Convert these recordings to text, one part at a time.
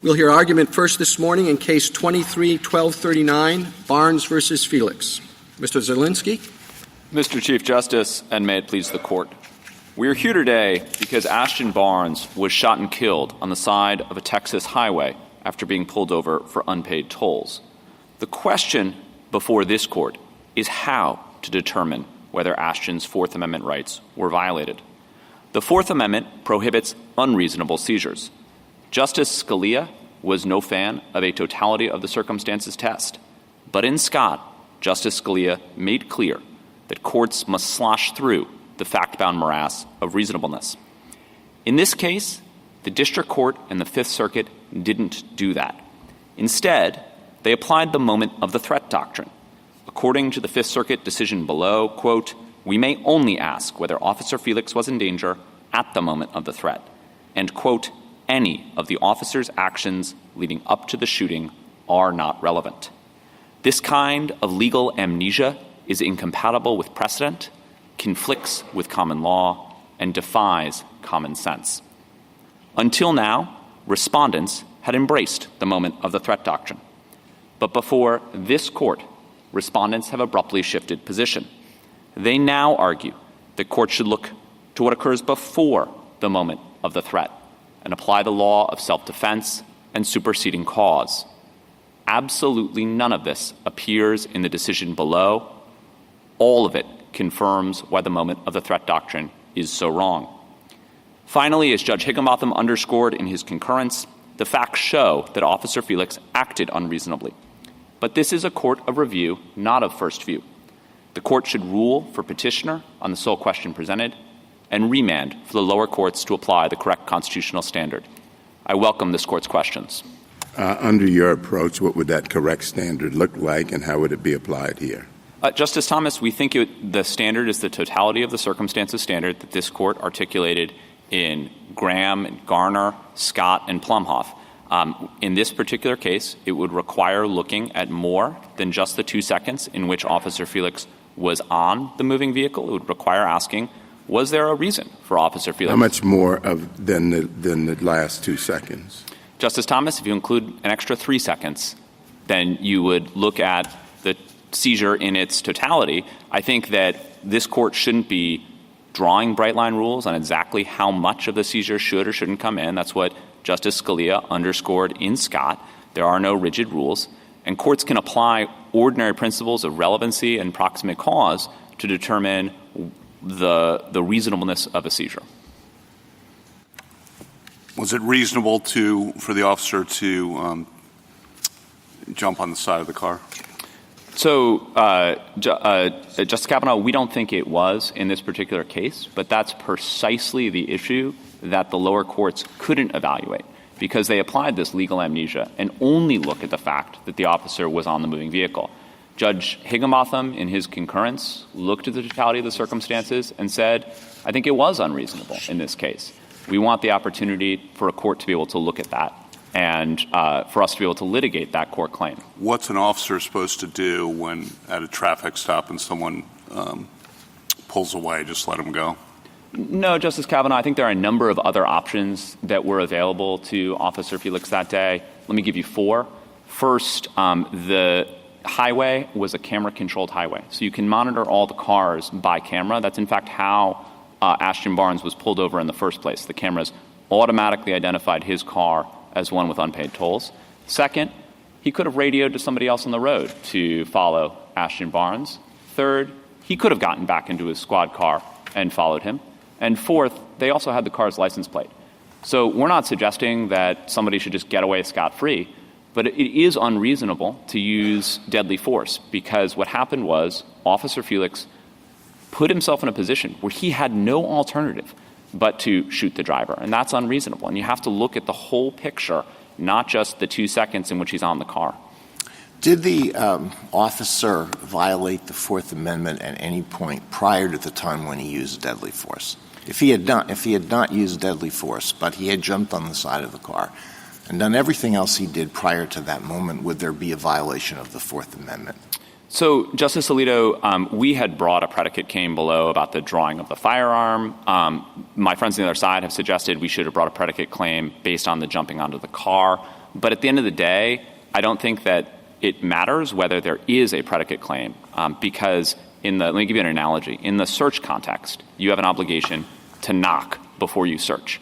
We'll hear argument first this morning in Case 23-1239, Barnes v. Felix. Mr. Zielinski. Mr. Chief Justice, and may it please the Court. We are here today because Ashton Barnes was shot and killed on the side of a Texas highway after being pulled over for unpaid tolls. The question before this Court is how to determine whether Ashton's Fourth Amendment rights were violated. The Fourth Amendment prohibits unreasonable seizures. Justice Scalia was no fan of a totality of the circumstances test. But in Scott, Justice Scalia made clear that courts must slosh through the fact-bound morass of reasonableness. In this case, the District Court and the Fifth Circuit didn't do that. Instead, they applied the moment of the threat doctrine. According to the Fifth Circuit decision below, quote, "We may only ask whether Officer Felix was in danger at the moment of the threat," and, quote, "any of the officer's actions leading up to the shooting are not relevant." This kind of legal amnesia is incompatible with precedent, conflicts with common law, and defies common sense. Until now, respondents had embraced the moment of the threat doctrine. But before this Court, respondents have abruptly shifted position. They now argue that courts should look to what occurs before the moment of the threat and apply the law of self-defense and superseding cause. Absolutely none of this appears in the decision below. All of it confirms why the moment of the threat doctrine is so wrong. Finally, as Judge Higginbotham underscored in his concurrence, the facts show that Officer Felix acted unreasonably. But this is a court of review, not of first view. The court should rule for petitioner on the sole question presented and remand for the lower courts to apply the correct constitutional standard. I welcome this Court's questions. Under your approach, what would that correct standard look like, and how would it be applied here? Justice Thomas, we think the standard is the totality of the circumstances standard that this Court articulated in Graham and Garner, Scott, and Plumhoff. In this particular case, it would require looking at more than just the 2 seconds in which Officer Felix was on the moving vehicle. It would require asking, was there a reason for Officer Felix? How much more than the last 2 seconds? Justice Thomas, if you include an extra 3 seconds, then you would look at the seizure in its totality. I think that this Court shouldn't be drawing bright-line rules on exactly how much of the seizure should or shouldn't come in. That's what Justice Scalia underscored in Scott. There are no rigid rules, and courts can apply ordinary principles of relevancy and proximate cause to determine the reasonableness of a seizure. Was it reasonable for the officer to jump on the side of the car? So, Justice Kavanaugh, we don't think it was in this particular case, but that's precisely the issue that the lower courts couldn't evaluate because they applied this legal amnesia and only look at the fact that the officer was on the moving vehicle. Judge Higginbotham, in his concurrence, looked at the totality of the circumstances and said, I think it was unreasonable in this case. We want the opportunity for a court to be able to look at that and for us to be able to litigate that court claim. What's an officer supposed to do when at a traffic stop and someone pulls away? Just let them go? No, Justice Kavanaugh, I think there are a number of other options that were available to Officer Felix that day. Let me give you 4. First, the highway was a camera-controlled highway. So you can monitor all the cars by camera. That's, in fact, how Ashton Barnes was pulled over in the first place. The cameras automatically identified his car as one with unpaid tolls. Second, he could have radioed to somebody else on the road to follow Ashton Barnes. Third, he could have gotten back into his squad car and followed him. And fourth, they also had the car's license plate. So we're not suggesting that somebody should just get away scot-free, but it is unreasonable to use deadly force because what happened was Officer Felix put himself in a position where he had no alternative but to shoot the driver, and that's unreasonable. And you have to look at the whole picture, not just the 2 seconds in which he's on the car. Did the officer violate the Fourth Amendment at any point prior to the time when he used deadly force? If he had not used deadly force, but he had jumped on the side of the car and done everything else he did prior to that moment, would there be a violation of the Fourth Amendment? So, Justice Alito, we had brought a predicate claim below about the drawing of the firearm. My friends on the other side have suggested we should have brought a predicate claim based on the jumping onto the car. But at the end of the day, I don't think that it matters whether there is a predicate claim because let me give you an analogy. In the search context, you have an obligation to knock before you search.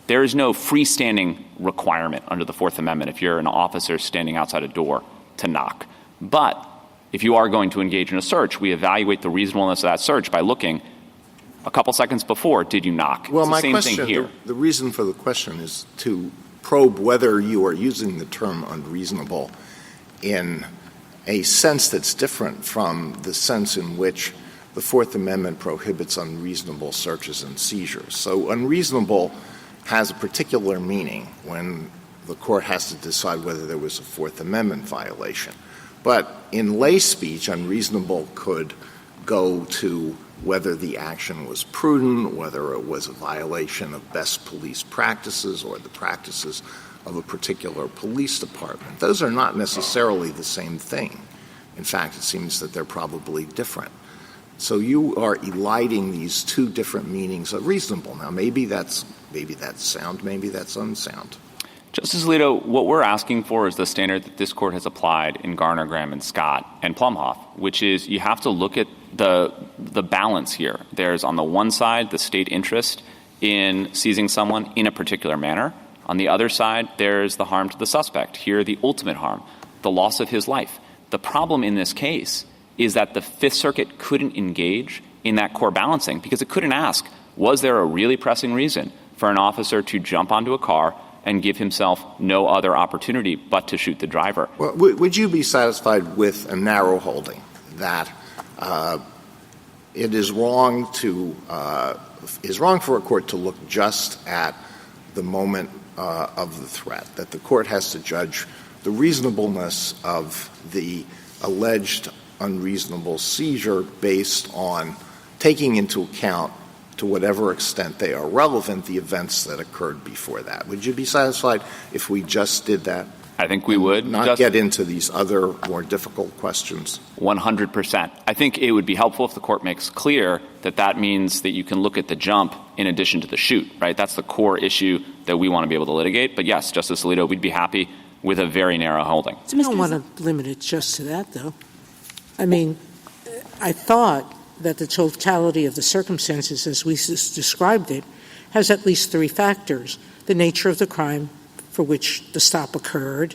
There is no freestanding requirement under the Fourth Amendment if you're an officer standing outside a door to knock. But if you are going to engage in a search, we evaluate the reasonableness of that search by looking a couple seconds before, did you knock? Well, it's the my same question, thing here. The reason for the question is to probe whether you are using the term unreasonable in a sense that's different from the sense in which the Fourth Amendment prohibits unreasonable searches and seizures. So unreasonable has a particular meaning when the court has to decide whether there was a Fourth Amendment violation. But in lay speech, unreasonable could go to whether the action was prudent, whether it was a violation of best police practices or the practices of a particular police department. Those are not necessarily the same thing. In fact, it seems that they're probably different. So you are eliding these two different meanings of reasonable. Now, maybe that's sound, maybe that's unsound. Justice Alito, what we're asking for is the standard that this court has applied in Garner, Graham, and Scott and Plumhoff, which is you have to look at the balance here. There's on the one side the state interest in seizing someone in a particular manner. On the other side, there's the harm to the suspect. Here, the ultimate harm, the loss of his life. The problem in this case is that the Fifth Circuit couldn't engage in that core balancing because it couldn't ask, was there a really pressing reason for an officer to jump onto a car and give himself no other opportunity but to shoot the driver? Well, would you be satisfied with a narrow holding that it is wrong for a court to look just at the moment of the threat, that the court has to judge the reasonableness of the alleged unreasonable seizure based on taking into account, to whatever extent they are relevant, the events that occurred before that? Would you be satisfied if we just did that? I think we would. Not get into these other more difficult questions. 100%. I think it would be helpful if the court makes clear that that means that you can look at the jump in addition to the shoot, right? That's the core issue that we want to be able to litigate. But yes, Justice Alito, we'd be happy with a very narrow holding. I don't want to limit it just to that, though. I mean, I thought that the totality of the circumstances, as we described it, has at least three factors: the nature of the crime for which the stop occurred,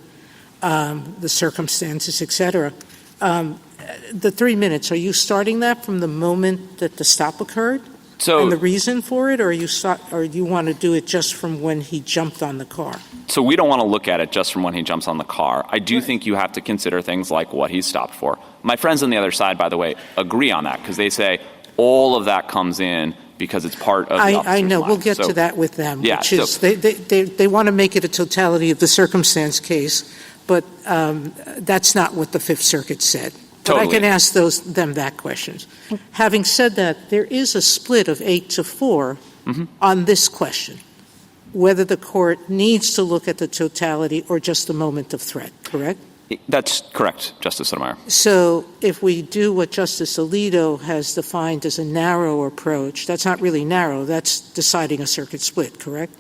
the circumstances, etc. The 3 minutes, are you starting that from the moment that the stop occurred? And the reason for it, or you want to do it just from when he jumped on the car? So we don't want to look at it just from when he jumps on the car. I do think you have to consider things like what he's stopped for. My friends on the other side, by the way, agree on that because they say all of that comes in because it's part of the officer's I know. life. We'll get to that with them, yeah, which is they want to make it a totality of the circumstance case, but that's not what the Fifth Circuit said. But I can ask them that question. Having said that, there is a split of 8-4 on this question, whether the court needs to look at the totality or just the moment of threat, correct? That's correct, Justice Sotomayor. So if we do what Justice Alito has defined as a narrow approach, that's not really narrow. That's deciding a circuit split, correct?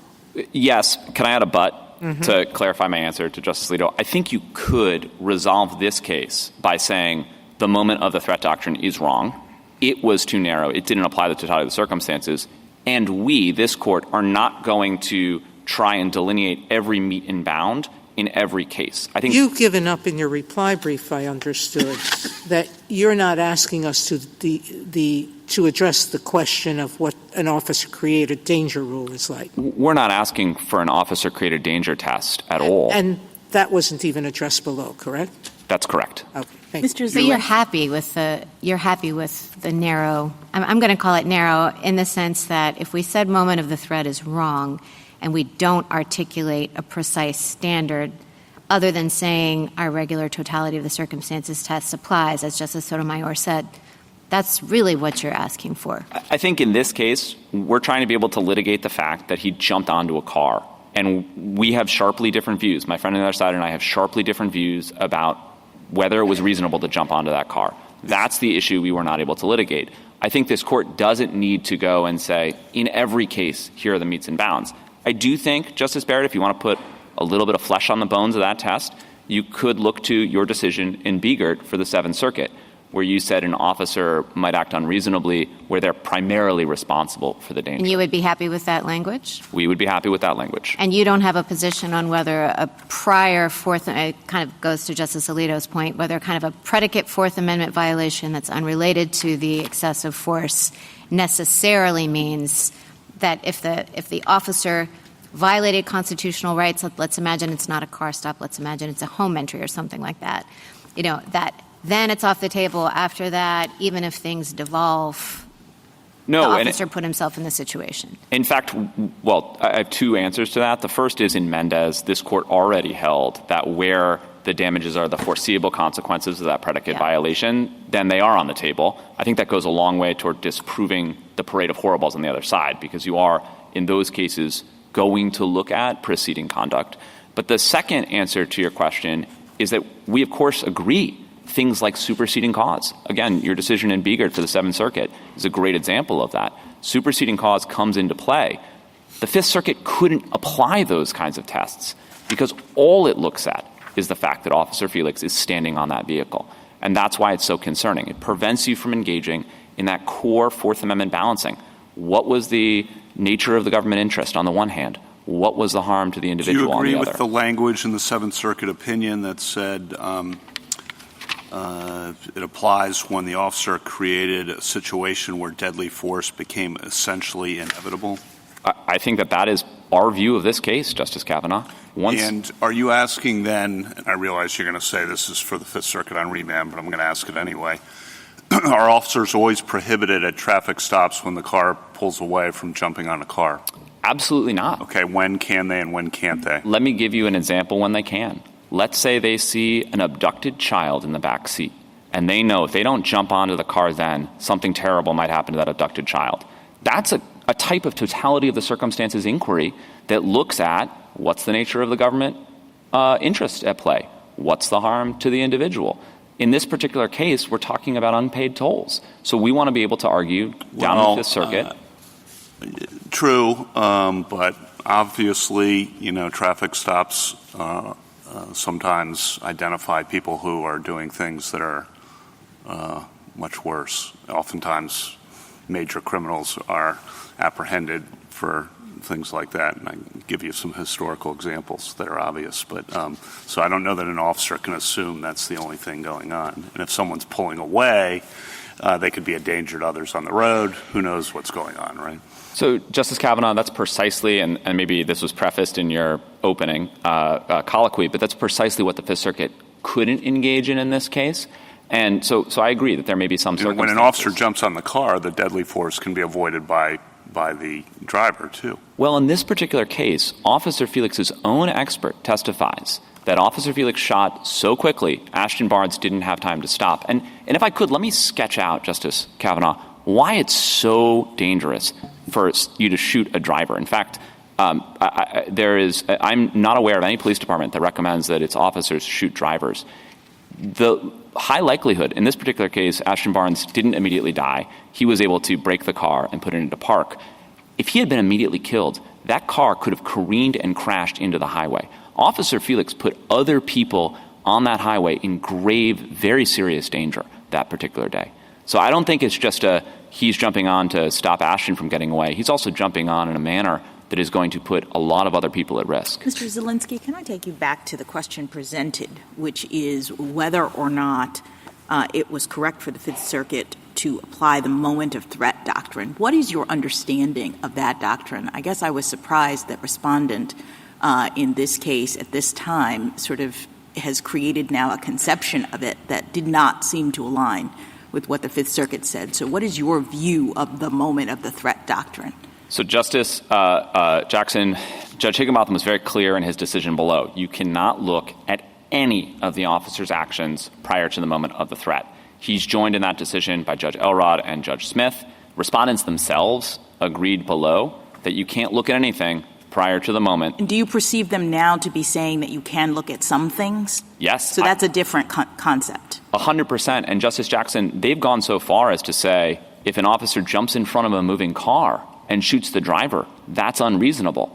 Yes. Can I add a but to clarify my answer to Justice Alito? I think you could resolve this case by saying the moment of the threat doctrine is wrong. It was too narrow. It didn't apply the totality of the circumstances. And we, this court, are not going to try and delineate every meat and bound in every case. I think you've given up in your reply brief, I understood, that you're not asking us to address the question of what an officer-created danger rule is like. We're not asking for an officer-created danger test at all. And that wasn't even addressed below, correct? That's correct. Okay. Thank you. So you're happy with the narrow. I'm going to call it narrow in the sense that if we said moment of the threat is wrong, and we don't articulate a precise standard other than saying our regular totality of the circumstances test applies, as Justice Sotomayor said, that's really what you're asking for. I think in this case, we're trying to be able to litigate the fact that he jumped onto a car. And we have sharply different views. My friend on the other side and I have sharply different views about whether it was reasonable to jump onto that car. That's the issue we were not able to litigate. I think this court doesn't need to go and say, in every case, here are the metes and bounds. I do think, Justice Barrett, if you want to put a little bit of flesh on the bones of that test, you could look to your decision in Biegert for the Seventh Circuit, where you said an officer might act unreasonably where they're primarily responsible for the danger. And you would be happy with that language? We would be happy with that language. And you don't have a position on whether a prior it kind of goes to Justice Alito's point, whether kind of a predicate Fourth Amendment violation that's unrelated to the excessive force necessarily means that if the officer violated constitutional rights, let's imagine it's not a car stop, let's imagine it's a home entry or something like that, that then it's off the table after that, even if things devolve. No, the officer put himself in the situation. In fact, I have two answers to that. The first is in Mendez, this court already held that where the damages are the foreseeable consequences of that predicate violation, then they are on the table. I think that goes a long way toward disproving the parade of horribles on the other side, because you are, in those cases, going to look at preceding conduct. But the second answer to your question is that we, of course, agree things like superseding cause. Again, your decision in Biegert for the Seventh Circuit is a great example of that. Superseding cause comes into play. The Fifth Circuit couldn't apply those kinds of tests because all it looks at is the fact that Officer Felix is standing on that vehicle. And that's why it's so concerning. It prevents you from engaging in that core Fourth Amendment balancing. What was the nature of the government interest on the one hand? What was the harm to the individual on the other? Do you agree with the language in the Seventh Circuit opinion that said it applies when the officer created a situation where deadly force became essentially inevitable? I think that is our view of this case, Justice Kavanaugh. And are you asking then, and I realize you're going to say this is for the Fifth Circuit on remand, but I'm going to ask it anyway, are officers always prohibited at traffic stops when the car pulls away from jumping on a car? Absolutely not. Okay, when can they and when can't they? Let me give you an example when they can. Let's say they see an abducted child in the back seat, and they know if they don't jump onto the car then, something terrible might happen to that abducted child. That's a type of totality of the circumstances inquiry that looks at what's the nature of the government interest at play? What's the harm to the individual? In this particular case, we're talking about unpaid tolls. So we want to be able to argue down in the Fifth Circuit. True, but obviously, traffic stops sometimes identify people who are doing things that are much worse. Oftentimes, major criminals are apprehended for things like that, and I can give you some historical examples that are obvious. But so I don't know that an officer can assume that's the only thing going on. And if someone's pulling away, they could be a danger to others on the road. Who knows what's going on, right? So, Justice Kavanaugh, that's precisely, and maybe this was prefaced in your opening colloquy, but that's precisely what the Fifth Circuit couldn't engage in this case. And so I agree that there may be some circumstances. When an officer jumps on the car, the deadly force can be avoided by the driver, too. Well, in this particular case, Officer Felix's own expert testifies that Officer Felix shot so quickly, Ashton Barnes didn't have time to stop. And if I could, let me sketch out, Justice Kavanaugh, why it's so dangerous for you to shoot a driver. In fact, I'm not aware of any police department that recommends that its officers shoot drivers. The high likelihood, in this particular case, Ashton Barnes didn't immediately die. He was able to brake the car and put it into park. If he had been immediately killed, that car could have careened and crashed into the highway. Officer Felix put other people on that highway in grave, very serious danger that particular day. So I don't think it's just he's jumping on to stop Ashton from getting away. He's also jumping on in a manner that is going to put a lot of other people at risk. Mr. Zielinski, can I take you back to the question presented, which is whether or not it was correct for the Fifth Circuit to apply the moment of threat doctrine. What is your understanding of that doctrine? I guess I was surprised that Respondent in this case at this time sort of has created now a conception of it that did not seem to align with what the Fifth Circuit said. So what is your view of the moment of the threat doctrine? So Justice Jackson, Judge Higginbotham was very clear in his decision below. You cannot look at any of the officer's actions prior to the moment of the threat. He's joined in that decision by Judge Elrod and Judge Smith. Respondents themselves agreed below that you can't look at anything prior to the moment. And do you perceive them now to be saying that you can look at some things? Yes. So that's a different concept. 100%. And Justice Jackson, they've gone so far as to say if an officer jumps in front of a moving car and shoots the driver, that's unreasonable.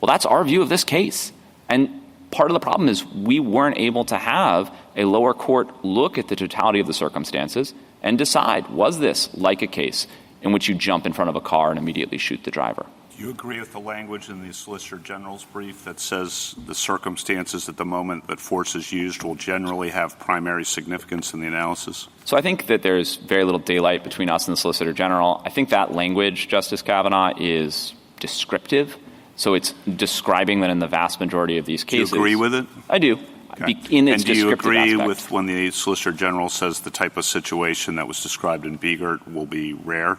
Well, that's our view of this case. And part of the problem is we weren't able to have a lower court look at the totality of the circumstances and decide, was this like a case in which you jump in front of a car and immediately shoot the driver? Do you agree with the language in the Solicitor General's brief that says the circumstances at the moment that force is used will generally have primary significance in the analysis? So I think that there's very little daylight between us and the Solicitor General. I think that language, Justice Kavanaugh, is descriptive. So it's describing that in the vast majority of these cases. Do you agree with it? I do. Okay. In its and do you descriptive agree aspect. with when the Solicitor General says the type of situation that was described in Biegert will be rare?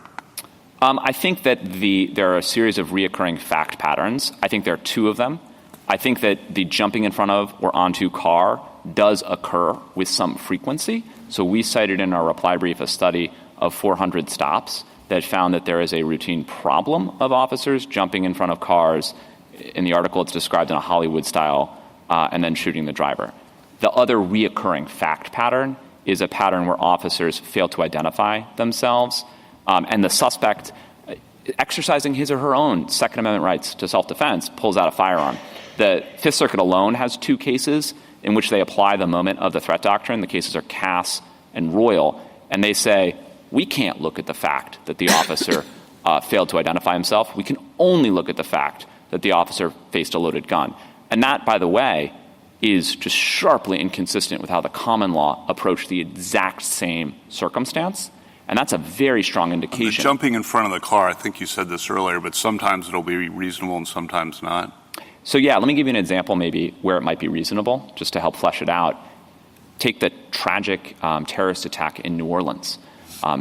I think that there are a series of reoccurring fact patterns. I think there are two of them. I think that the jumping in front of or onto car does occur with some frequency. So we cited in our reply brief a study of 400 stops that found that there is a routine problem of officers jumping in front of cars. In the article, it's described in a Hollywood style, and then shooting the driver. The other reoccurring fact pattern is a pattern where officers fail to identify themselves, and the suspect, exercising his or her own Second Amendment rights to self-defense, pulls out a firearm. The Fifth Circuit alone has two cases in which they apply the moment of the threat doctrine. The cases are Cass and Royal, and they say, we can't look at the fact that the officer failed to identify himself. We can only look at the fact that the officer faced a loaded gun. And that, by the way, is just sharply inconsistent with how the common law approached the exact same circumstance. And that's a very strong indication. The jumping in front of the car, I think you said this earlier, but sometimes it'll be reasonable and sometimes not. So, yeah, let me give you an example maybe where it might be reasonable, just to help flesh it out. Take the tragic terrorist attack in New Orleans.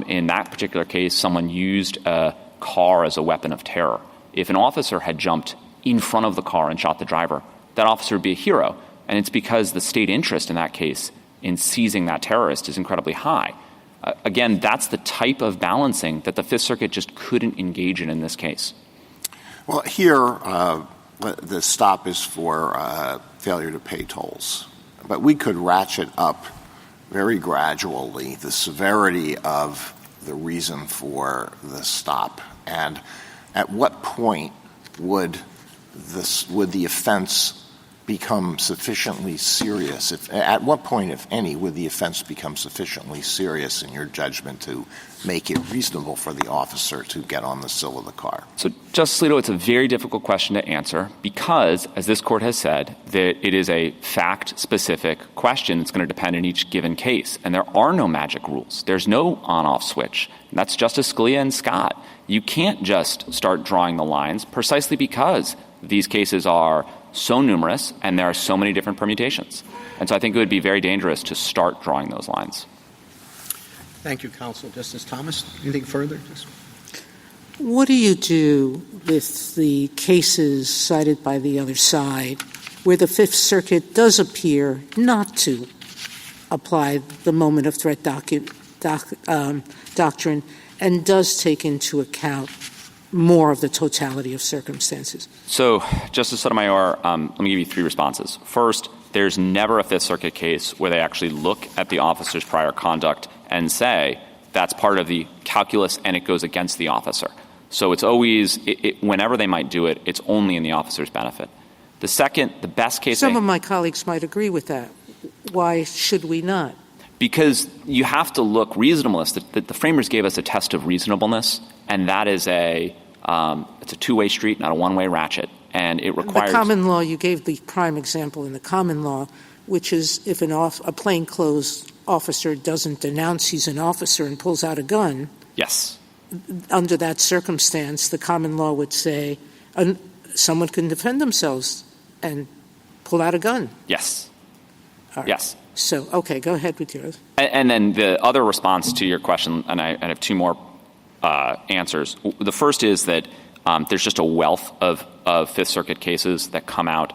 In that particular case, someone used a car as a weapon of terror. If an officer had jumped in front of the car and shot the driver, that officer would be a hero. And it's because the state interest in that case in seizing that terrorist is incredibly high. Again, that's the type of balancing that the Fifth Circuit just couldn't engage in this case. Well, here, the stop is for failure to pay tolls. But we could ratchet up very gradually the severity of the reason for the stop. And at what point would the offense become sufficiently serious? At what point, if any, would the offense become sufficiently serious in your judgment to make it reasonable for the officer to get on the sill of the car? So, Justice Alito, it's a very difficult question to answer because, as this court has said, that it is a fact-specific question that's going to depend on each given case. And there are no magic rules. There's no on-off switch. And that's Justice Scalia and Scott. You can't just start drawing the lines precisely because these cases are so numerous and there are so many different permutations. And so I think it would be very dangerous to start drawing those lines. Thank you, Counsel. Justice Thomas, anything further? What do you do with the cases cited by the other side where the Fifth Circuit does appear not to apply the moment of threat doctrine and does take into account more of the totality of circumstances? So, Justice Sotomayor, let me give you three responses. First, there's never a Fifth Circuit case where they actually look at the officer's prior conduct and say that's part of the calculus and it goes against the officer. So it's always, whenever they might do it, it's only in the officer's benefit. The second, the best case... Some of my colleagues might agree with that. Why should we not? Because you have to look reasonableness. The framers gave us a test of reasonableness, and that is it's a two-way street, not a one-way ratchet. And it requires... The common law, you gave the prime example in the common law, which is if a plainclothes officer doesn't denounce he's an officer and pulls out a gun. Yes. Under that circumstance, the common law would say someone can defend themselves and pull out a gun. Yes. Right. Yes. So, okay, go ahead with yours. And then the other response to your question, and I have two more answers. The first is that there's just a wealth of Fifth Circuit cases that come out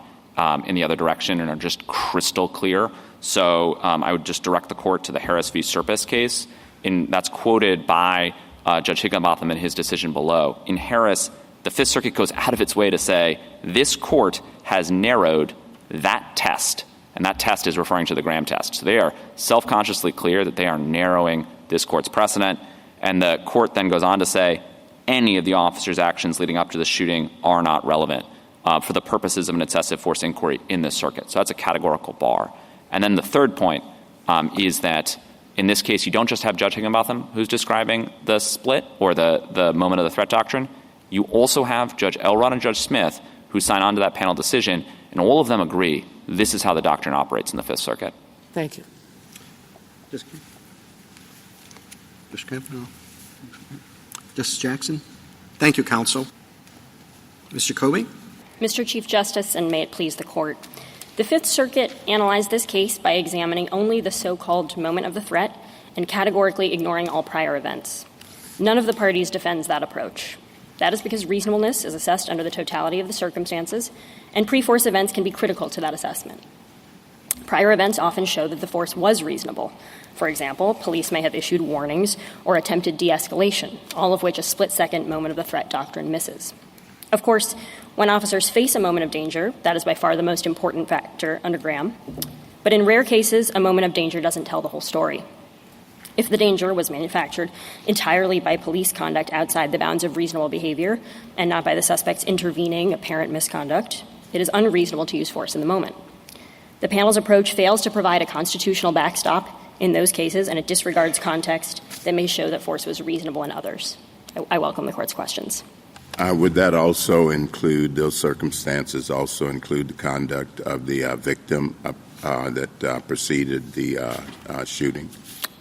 in the other direction and are just crystal clear. So I would just direct the court to the Harris v. Serpis case. That's quoted by Judge Higginbotham in his decision below. In Harris, the Fifth Circuit goes out of its way to say this court has narrowed that test. And that test is referring to the Graham test. So they are self-consciously clear that they are narrowing this court's precedent. And the court then goes on to say any of the officer's actions leading up to the shooting are not relevant. for the purposes of an excessive force inquiry in this circuit. So that's a categorical bar. And then the third point is that in this case, you don't just have Judge Higginbotham who's describing the split or the moment of the threat doctrine. You also have Judge Elrod and Judge Smith who sign on to that panel decision, and all of them agree this is how the doctrine operates in the Fifth Circuit. Thank you. Justice Kavanaugh. Justice Jackson. Thank you, counsel. Mr. Jacoby. Mr. Chief Justice, and may it please the Court. The Fifth Circuit analyzed this case by examining only the so-called moment of the threat and categorically ignoring all prior events. None of the parties defends that approach. That is because reasonableness is assessed under the totality of the circumstances, and pre-force events can be critical to that assessment. Prior events often show that the force was reasonable. For example, police may have issued warnings or attempted de-escalation, all of which a split-second moment of the threat doctrine misses. Of course, when officers face a moment of danger, that is by far the most important factor under Graham. But in rare cases, a moment of danger doesn't tell the whole story. If the danger was manufactured entirely by police conduct outside the bounds of reasonable behavior and not by the suspect's intervening apparent misconduct, it is unreasonable to use force in the moment. The panel's approach fails to provide a constitutional backstop in those cases, and it disregards context that may show that force was reasonable in others. I welcome the Court's questions. Would that also include, those circumstances also include the conduct of the victim that preceded the shooting?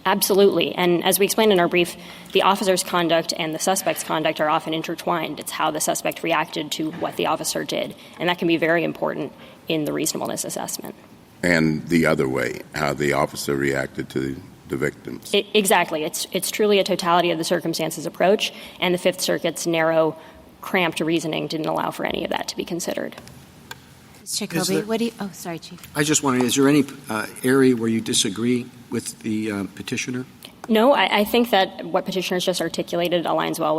Absolutely. And as we explained in our brief, the officer's conduct and the suspect's conduct are often intertwined. It's how the suspect reacted to what the officer did. And that can be very important in the reasonableness assessment. And the other way, how the officer reacted to the victims. Exactly. It's truly a totality of the circumstances approach, and the Fifth Circuit's narrow, cramped reasoning didn't allow for any of that to be considered. Mr. Jacoby, what do you – oh, sorry, Chief. I just wondered, is there any area where you disagree with the petitioner? No, I think that what petitioners just articulated aligns well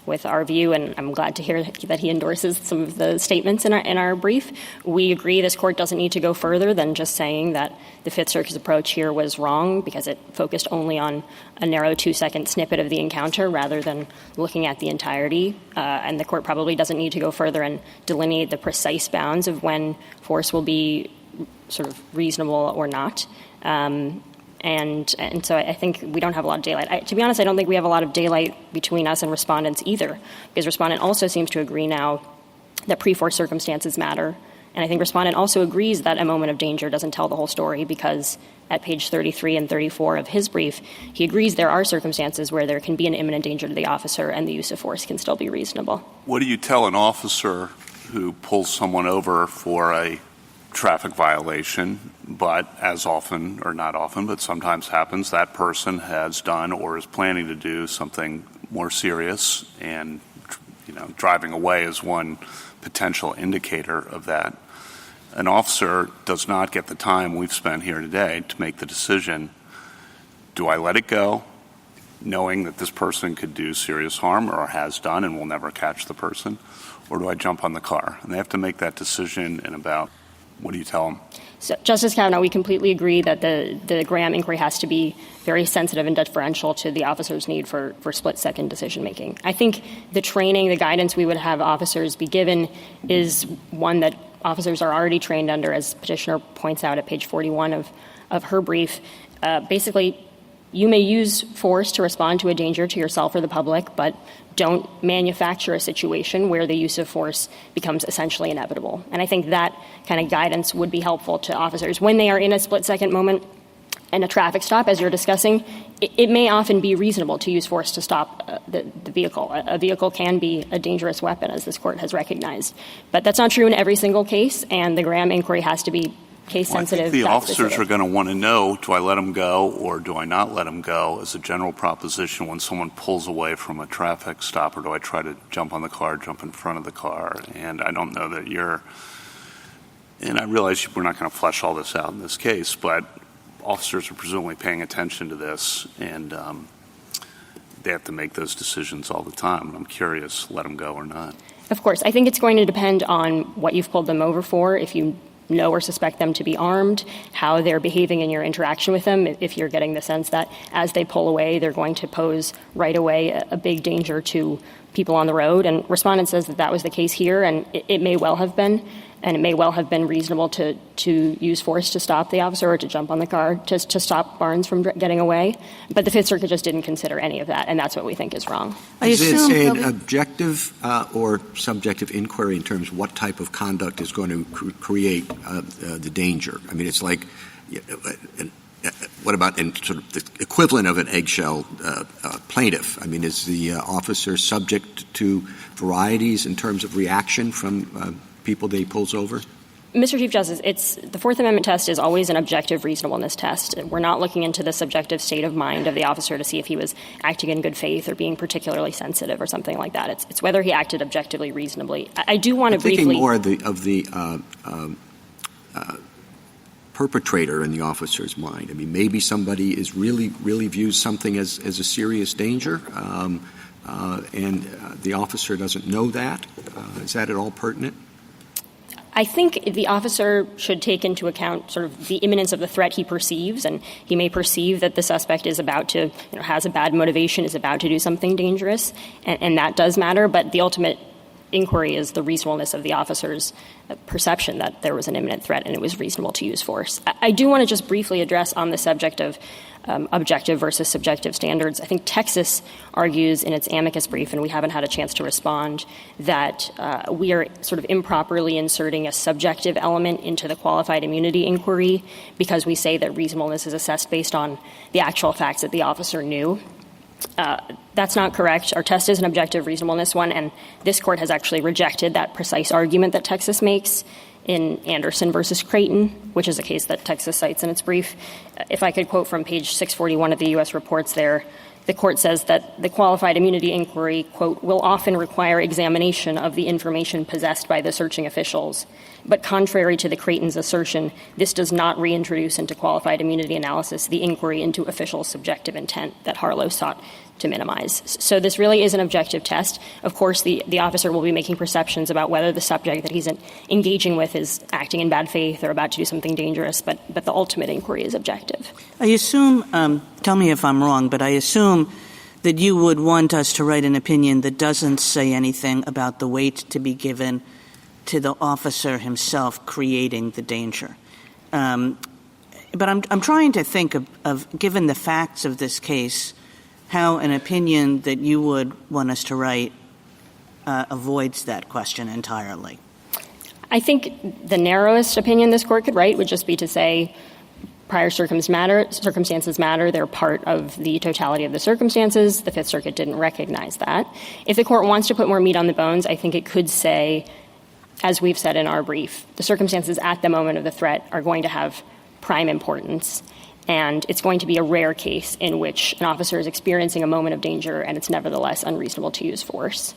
with our view, and I'm glad to hear that he endorses some of the statements in our brief. We agree this Court doesn't need to go further than just saying that the Fifth Circuit's approach here was wrong because it focused only on a narrow 2-second snippet of the encounter rather than looking at the entirety. And the Court probably doesn't need to go further and delineate the precise bounds of when force will be sort of reasonable or not. And so I think we don't have a lot of daylight. To be honest, I don't think we have a lot of daylight between us and respondents either, because respondent also seems to agree now that pre-force circumstances matter. And I think respondent also agrees that a moment of danger doesn't tell the whole story, because at page 33 and 34 of his brief, he agrees there are circumstances where there can be an imminent danger to the officer and the use of force can still be reasonable. What do you tell an officer who pulls someone over for a traffic violation, but as often, or not often, but sometimes happens, that person has done or is planning to do something more serious, and driving away is one potential indicator of that. An officer does not get the time we've spent here today to make the decision, do I let it go, knowing that this person could do serious harm or has done and will never catch the person, or do I jump on the car? And they have to make that decision in about, what do you tell them? So, Justice Kavanaugh, we completely agree that the Graham inquiry has to be very sensitive and deferential to the officer's need for split-second decision-making. I think the training, the guidance we would have officers be given is one that officers are already trained under, as Petitioner points out at page 41 of her brief. Basically, you may use force to respond to a danger to yourself or the public, but don't manufacture a situation where the use of force becomes essentially inevitable. And I think that kind of guidance would be helpful to officers. When they are in a split-second moment and a traffic stop, as you're discussing, it may often be reasonable to use force to stop the vehicle. A vehicle can be a dangerous weapon, as this Court has recognized. But that's not true in every single case, and the Graham inquiry has to be case-sensitive. I think the officers are going to want to know, do I let them go or do I not let them go as a general proposition when someone pulls away from a traffic stop, or do I try to jump on the car, jump in front of the car? And I don't know that and I realize we're not going to flesh all this out in this case, but officers are presumably paying attention to this, and they have to make those decisions all the time. And I'm curious, let them go or not. Of course. I think it's going to depend on what you've pulled them over for. If you know or suspect them to be armed, how they're behaving in your interaction with them, if you're getting the sense that as they pull away, they're going to pose right away a big danger to people on the road. And respondent says that was the case here, and it may well have been. And it may well have been reasonable to use force to stop the officer or to jump on the car to stop Barnes from getting away. But the Fifth Circuit just didn't consider any of that, and that's what we think is wrong. Is it an objective or subjective inquiry in terms of what type of conduct is going to create the danger? I mean, it's like, what about in sort of the equivalent of an eggshell plaintiff? I mean, is the officer subject to varieties in terms of reaction from people that he pulls over? Mr. Chief Justice, the Fourth Amendment test is always an objective reasonableness test. We're not looking into the subjective state of mind of the officer to see if he was acting in good faith or being particularly sensitive or something like that. It's whether he acted objectively reasonably. I do want to briefly— thinking more of the perpetrator in the officer's mind. I mean, maybe somebody is really views something as a serious danger, and the officer doesn't know that. Is that at all pertinent? I think the officer should take into account sort of the imminence of the threat he perceives, and he may perceive that the suspect is about to, has a bad motivation, is about to do something dangerous, and that does matter, but the ultimate inquiry is the reasonableness of the officer's perception that there was an imminent threat and it was reasonable to use force. I do want to just briefly address on the subject of objective versus subjective standards. I think Texas argues in its amicus brief, and we haven't had a chance to respond, that we are sort of improperly inserting a subjective element into the qualified immunity inquiry because we say that reasonableness is assessed based on the actual facts that the officer knew. That's not correct. Our test is an objective reasonableness one, and this court has actually rejected that precise argument that Texas makes in Anderson versus Creighton, which is a case that Texas cites in its brief. If I could quote from page 641 of the U.S. reports there, the court says that the qualified immunity inquiry, quote, will often require examination of the information possessed by the searching officials. But contrary to the Creighton's assertion, this does not reintroduce into qualified immunity analysis the inquiry into official subjective intent that Harlow sought to minimize. So this really is an objective test. Of course, the officer will be making perceptions about whether the subject that he's engaging with is acting in bad faith or about to do something dangerous, but the ultimate inquiry is objective. I assume, tell me if I'm wrong, but I assume that you would want us to write an opinion that doesn't say anything about the weight to be given to the officer himself creating the danger. But I'm trying to think of, given the facts of this case, how an opinion that you would want us to write avoids that question entirely. I think the narrowest opinion this court could write would just be to say prior circumstances matter. They're part of the totality of the circumstances. The Fifth Circuit didn't recognize that. If the court wants to put more meat on the bones, I think it could say, as we've said in our brief, the circumstances at the moment of the threat are going to have prime importance. And it's going to be a rare case in which an officer is experiencing a moment of danger and it's nevertheless unreasonable to use force.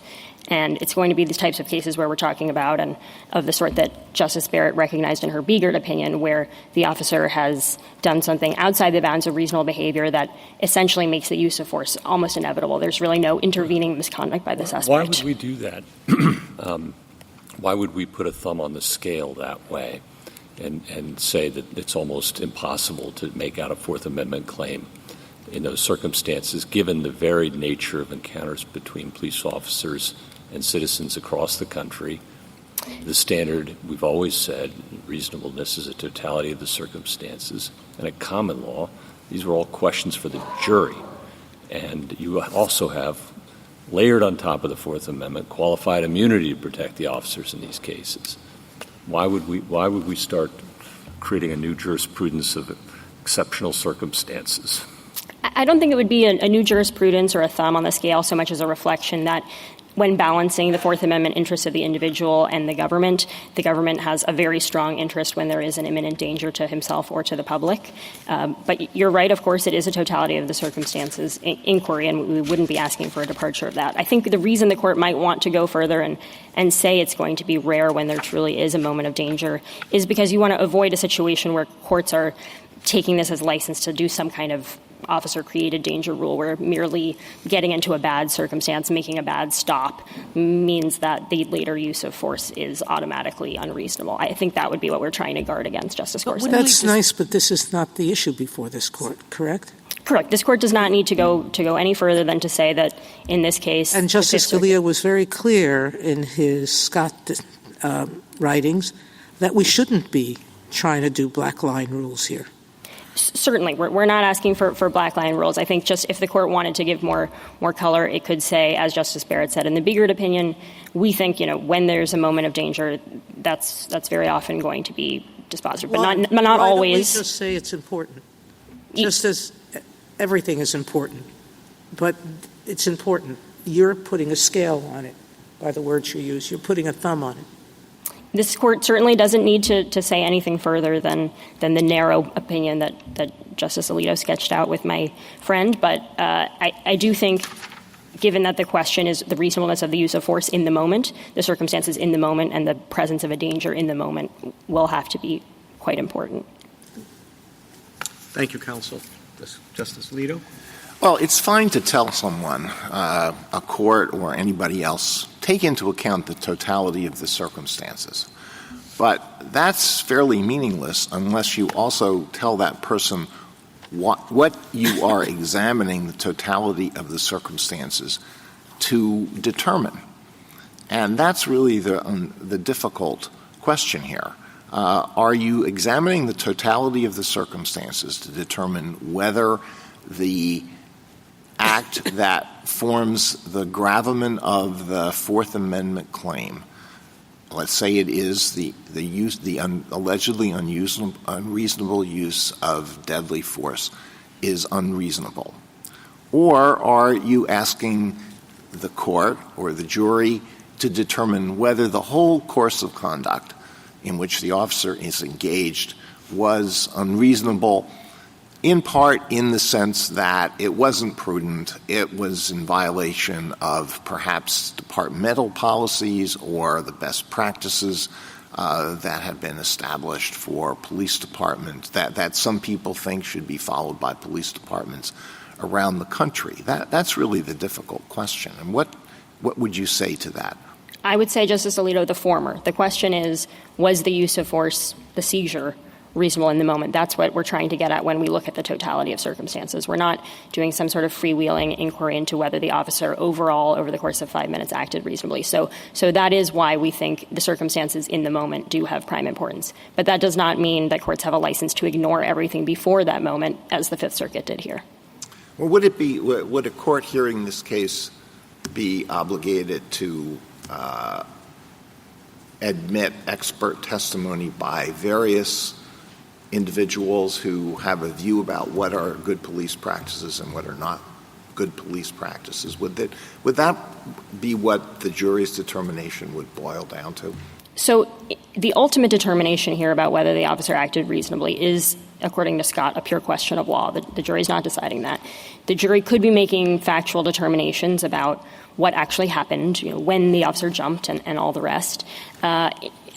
And it's going to be these types of cases where we're talking about, and of the sort that Justice Barrett recognized in her Biegert opinion, where the officer has done something outside the bounds of reasonable behavior that essentially makes the use of force almost inevitable. There's really no intervening misconduct by the suspect. Why would we do that? Why would we put a thumb on the scale that way and say that it's almost impossible to make out a Fourth Amendment claim in those circumstances, given the varied nature of encounters between police officers and citizens across the country? The standard, we've always said, reasonableness is a totality of the circumstances. And at common law, these were all questions for the jury. And you also have, layered on top of the Fourth Amendment, qualified immunity to protect the officers in these cases. Why would we start creating a new jurisprudence of exceptional circumstances? I don't think it would be a new jurisprudence or a thumb on the scale so much as a reflection that when balancing the Fourth Amendment interests of the individual and the government has a very strong interest when there is an imminent danger to himself or to the public. But you're right, of course, it is a totality of the circumstances inquiry, and we wouldn't be asking for a departure of that. I think the reason the court might want to go further and say it's going to be rare when there truly is a moment of danger is because you want to avoid a situation where courts are taking this as license to do some kind of officer-created danger rule where merely getting into a bad circumstance, making a bad stop, means that the later use of force is automatically unreasonable. I think that would be what we're trying to guard against, Justice Gorsuch. That's nice, but this is not the issue before this court, correct? Correct. This court does not need to go any further than to say that in this case... And Justice Scalia was very clear in his Scott writings that we shouldn't be trying to do black line rules here. Certainly. We're not asking for black line rules. I think just if the court wanted to give more color, it could say, as Justice Barrett said, in the Biegert opinion, we think, when there's a moment of danger, that's very often going to be dispositive, but not always. Why don't we just say it's important? Just as everything is important, but it's important. You're putting a scale on it by the words you use. You're putting a thumb on it. This court certainly doesn't need to say anything further than the narrow opinion that Justice Alito sketched out with my friend. But I do think, given that the question is the reasonableness of the use of force in the moment, the circumstances in the moment, and the presence of a danger in the moment will have to be quite important. Thank you, counsel. Justice Alito? Well, it's fine to tell someone, a court or anybody else, take into account the totality of the circumstances. But that's fairly meaningless unless you also tell that person what you are examining the totality of the circumstances to determine. And that's really the difficult question here. Are you examining the totality of the circumstances to determine whether the act that forms the gravamen of the Fourth Amendment claim, let's say it is the allegedly unreasonable use of deadly force, is unreasonable? Or are you asking the court or the jury to determine whether the whole course of conduct in which the officer is engaged was unreasonable, in part in the sense that it wasn't prudent, it was in violation of perhaps departmental policies or the best practices that have been established for police departments that some people think should be followed by police departments around the country? That's really the difficult question. And what would you say to that? I would say, Justice Alito, the former. The question is, was the use of force, the seizure, reasonable in the moment? That's what we're trying to get at when we look at the totality of circumstances. We're not doing some sort of freewheeling inquiry into whether the officer overall, over the course of 5 minutes, acted reasonably. So that is why we think the circumstances in the moment do have prime importance. But that does not mean that courts have a license to ignore everything before that moment, as the Fifth Circuit did here. Well, would a court hearing this case be obligated to admit expert testimony by various individuals who have a view about what are good police practices and what are not good police practices? Would that be what the jury's determination would boil down to? So the ultimate determination here about whether the officer acted reasonably is, according to Scott, a pure question of law. The jury's not deciding that. The jury could be making factual determinations about what actually happened, when the officer jumped and all the rest.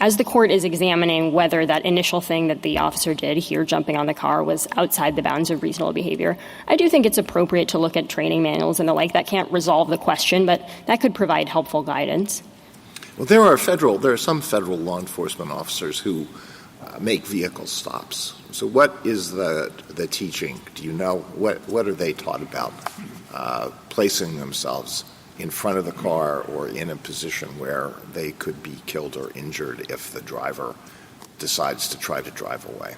As the court is examining whether that initial thing that the officer did here, jumping on the car, was outside the bounds of reasonable behavior, I do think it's appropriate to look at training manuals and the like. That can't resolve the question, but that could provide helpful guidance. Well, there are some federal law enforcement officers who make vehicle stops. So what is the teaching? Do you know? What are they taught about placing themselves in front of the car or in a position where they could be killed or injured if the driver decides to try to drive away?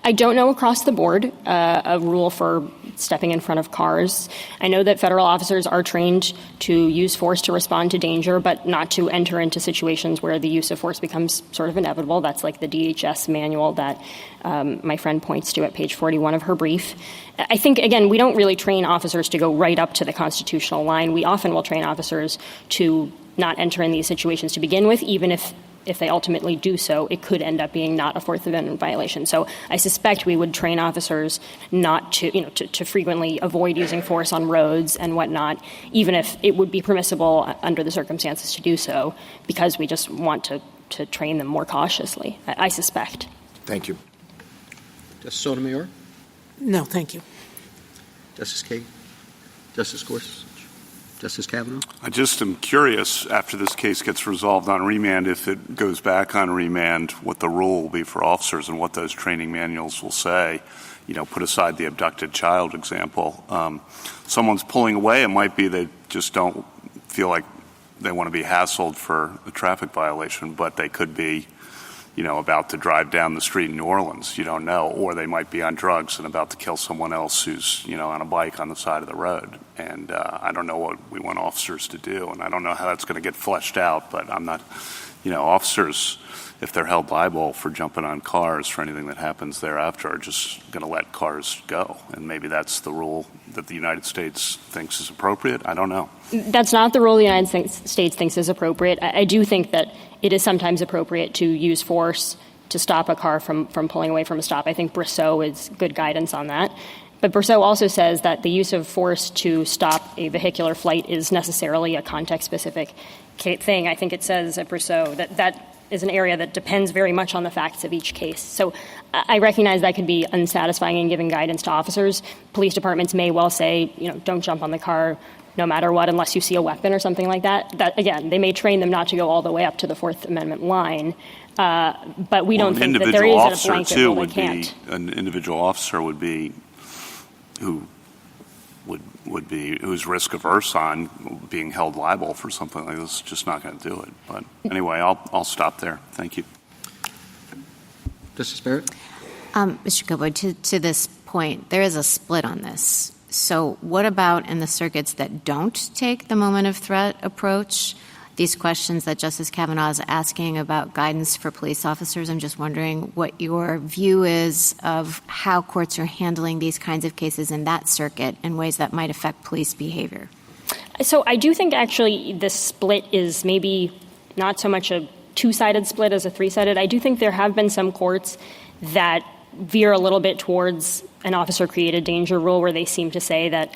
I don't know across the board a rule for stepping in front of cars. I know that federal officers are trained to use force to respond to danger, but not to enter into situations where the use of force becomes sort of inevitable. That's like the DHS manual that my friend points to at page 41 of her brief. I think, again, we don't really train officers to go right up to the constitutional line. We often will train officers to not enter in these situations to begin with, even if they ultimately do so, it could end up being not a Fourth Amendment violation. So I suspect we would train officers not to frequently avoid using force on roads and whatnot, even if it would be permissible under the circumstances to do so, because we just want to train them more cautiously, I suspect. Thank you. Justice Sotomayor? No, thank you. Justice Kagan? Justice Gorsuch? Justice Kavanaugh? I just am curious, after this case gets resolved on remand, if it goes back on remand, what the rule will be for officers and what those training manuals will say. Put aside the abducted child example. Someone's pulling away, it might be they just don't feel like they want to be hassled for a traffic violation, but they could be, about to drive down the street in New Orleans. You don't know. Or they might be on drugs and about to kill someone else who's, on a bike on the side of the road. And I don't know what we want officers to do, and I don't know how that's going to get fleshed out, but I'm not, officers, if they're held liable for jumping on cars for anything that happens thereafter, are just going to let cars go. And maybe that's the rule that the United States thinks is appropriate. I don't know. That's not the rule the United States thinks is appropriate. I do think that it is sometimes appropriate to use force to stop a car from pulling away from a stop. I think Brousseau is good guidance on that. But Brousseau also says that the use of force to stop a vehicular flight is necessarily a context-specific thing. I think it says at Brousseau that is an area that depends very much on the facts of each case. So I recognize that could be unsatisfying in giving guidance to officers. Police departments may well say, don't jump on the car no matter what unless you see a weapon or something like that. That, again, they may train them not to go all the way up to the Fourth Amendment line. But we don't think that there is a blanket rule they can't. An individual officer would be who's risk averse on being held liable for something like this, just not going to do it. But anyway, I'll stop there. Thank you. Justice Barrett? Mr. Kilboy, to this point, there is a split on this. So what about in the circuits that don't take the moment of threat approach? These questions that Justice Kavanaugh is asking about guidance for police officers, I'm just wondering what your view is of how courts are handling these kinds of cases in that circuit in ways that might affect police behavior. So I do think actually this split is maybe not so much a two-sided split as a three-sided. I do think there have been some courts that veer a little bit towards an officer-created danger rule where they seem to say that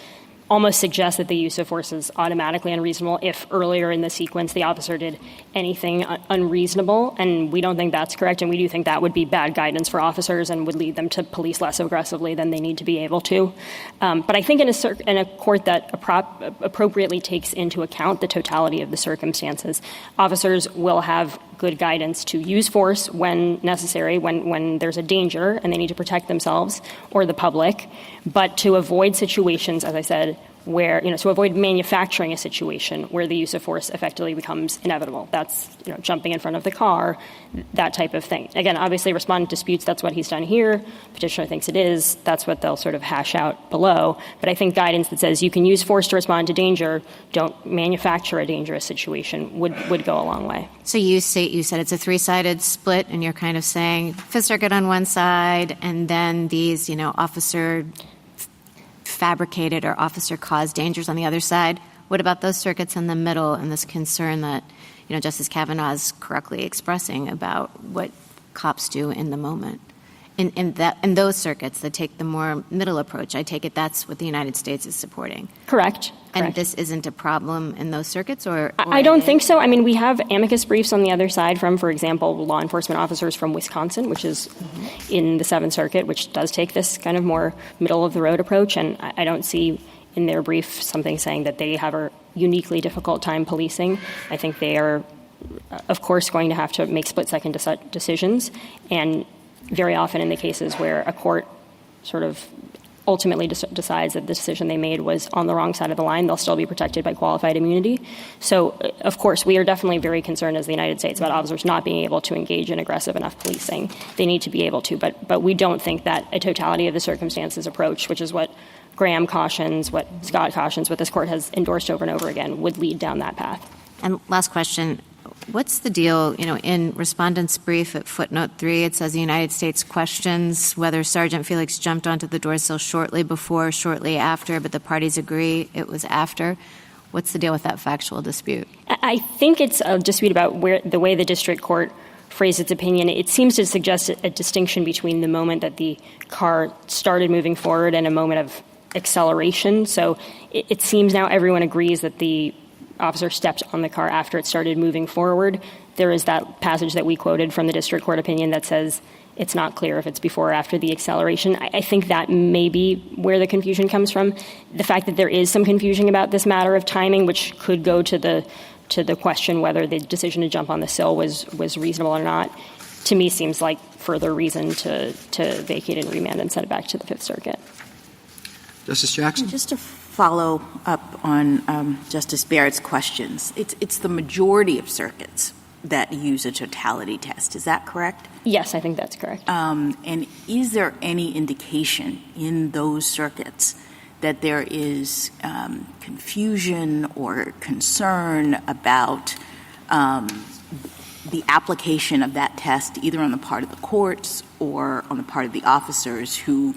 almost suggests that the use of force is automatically unreasonable if earlier in the sequence the officer did anything unreasonable. And we don't think that's correct, and we do think that would be bad guidance for officers and would lead them to police less aggressively than they need to be able to. But I think in a court that appropriately takes into account the totality of the circumstances, officers will have good guidance to use force when necessary, when there's a danger and they need to protect themselves or the public, but to avoid situations, as I said, where, to avoid manufacturing a situation where the use of force effectively becomes inevitable. That's, jumping in front of the car, that type of thing. Again, obviously respondent disputes, that's what he's done here. Petitioner thinks it is. That's what they'll sort of hash out below. But I think guidance that says you can use force to respond to danger, don't manufacture a dangerous situation would go a long way. So you said it's a three-sided split, and you're kind of saying Fifth Circuit on one side, and then these, officer fabricated or officer-caused dangers on the other side. What about those circuits in the middle and this concern that, Justice Kavanaugh is correctly expressing about what cops do in the moment? In those circuits that take the more middle approach, I take it that's what the United States is supporting. Correct. And this isn't a problem in those circuits? Or I don't think so. I mean, we have amicus briefs on the other side from, for example, law enforcement officers from Wisconsin, which is in the Seventh Circuit, which does take this kind of more middle-of-the-road approach. And I don't see in their brief something saying that they have a uniquely difficult time policing. I think they are, of course, going to have to make split-second decisions. And very often in the cases where a court sort of ultimately decides that the decision they made was on the wrong side of the line, they'll still be protected by qualified immunity. So, of course, we are definitely very concerned as the United States about officers not being able to engage in aggressive enough policing. They need to be able to, but we don't think that a totality of the circumstances approach, which is what Graham cautions, what Scott cautions, what this court has endorsed over and over again, would lead down that path. And last question. What's the deal, in Respondent's brief at footnote 3, it says the United States questions whether Sergeant Felix jumped onto the door sill shortly before, shortly after, but the parties agree it was after. What's the deal with that factual dispute? I think it's a dispute about the way the district court phrased its opinion. It seems to suggest a distinction between the moment that the car started moving forward and a moment of acceleration. So it seems now everyone agrees that the officer stepped on the car after it started moving forward. There is that passage that we quoted from the district court opinion that says it's not clear if it's before or after the acceleration. I think that may be where the confusion comes from. The fact that there is some confusion about this matter of timing, which could go to the question whether the decision to jump on the sill was reasonable or not, to me seems like further reason to vacate and remand and send it back to the Fifth Circuit. Justice Jackson? Just to follow up on Justice Barrett's questions, it's the majority of circuits that use a totality test. Is that correct? Yes, I think that's correct. And is there any indication in those circuits that there is confusion or concern about the application of that test, either on the part of the courts or on the part of the officers who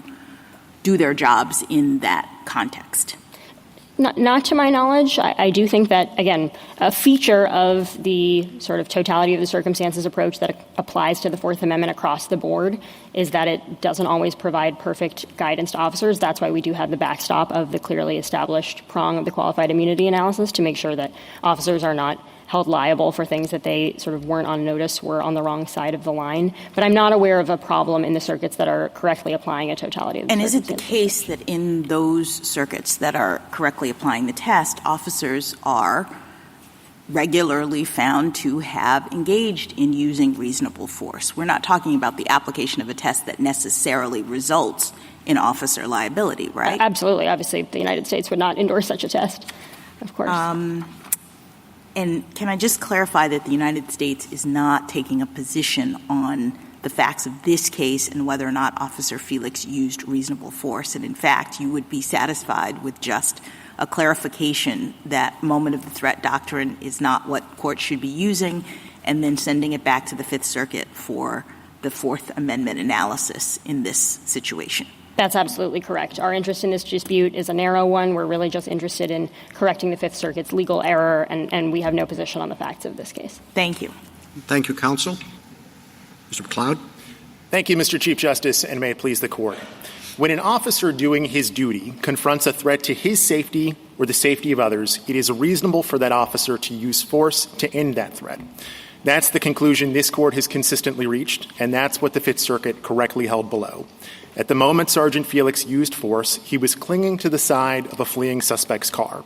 do their jobs in that context? Not to my knowledge. I do think that, again, a feature of the sort of totality of the circumstances approach that applies to the Fourth Amendment across the board is that it doesn't always provide perfect guidance to officers. That's why we do have the backstop of the clearly established prong of the qualified immunity analysis to make sure that officers are not held liable for things that they sort of weren't on notice, were on the wrong side of the line. But I'm not aware of a problem in the circuits that are correctly applying a totality of the circumstances. And is it the case that in those circuits that are correctly applying the test, officers are regularly found to have engaged in using reasonable force? We're not talking about the application of a test that necessarily results in officer liability, right? Absolutely. Obviously, the United States would not endorse such a test, of course. And can I just clarify that the United States is not taking a position on the facts of this case and whether or not Officer Felix used reasonable force? And in fact, you would be satisfied with just a clarification that moment of the threat doctrine is not what courts should be using, and then sending it back to the Fifth Circuit for the Fourth Amendment analysis in this situation. That's absolutely correct. Our interest in this dispute is a narrow one. We're really just interested in correcting the Fifth Circuit's legal error, and we have no position on the facts of this case. Thank you. Thank you, counsel. Mr. McLeod. Thank you, Mr. Chief Justice, and may it please the Court. When an officer doing his duty confronts a threat to his safety or the safety of others, it is reasonable for that officer to use force to end that threat. That's the conclusion this Court has consistently reached, and that's what the Fifth Circuit correctly held below. At the moment Sergeant Felix used force, he was clinging to the side of a fleeing suspect's car,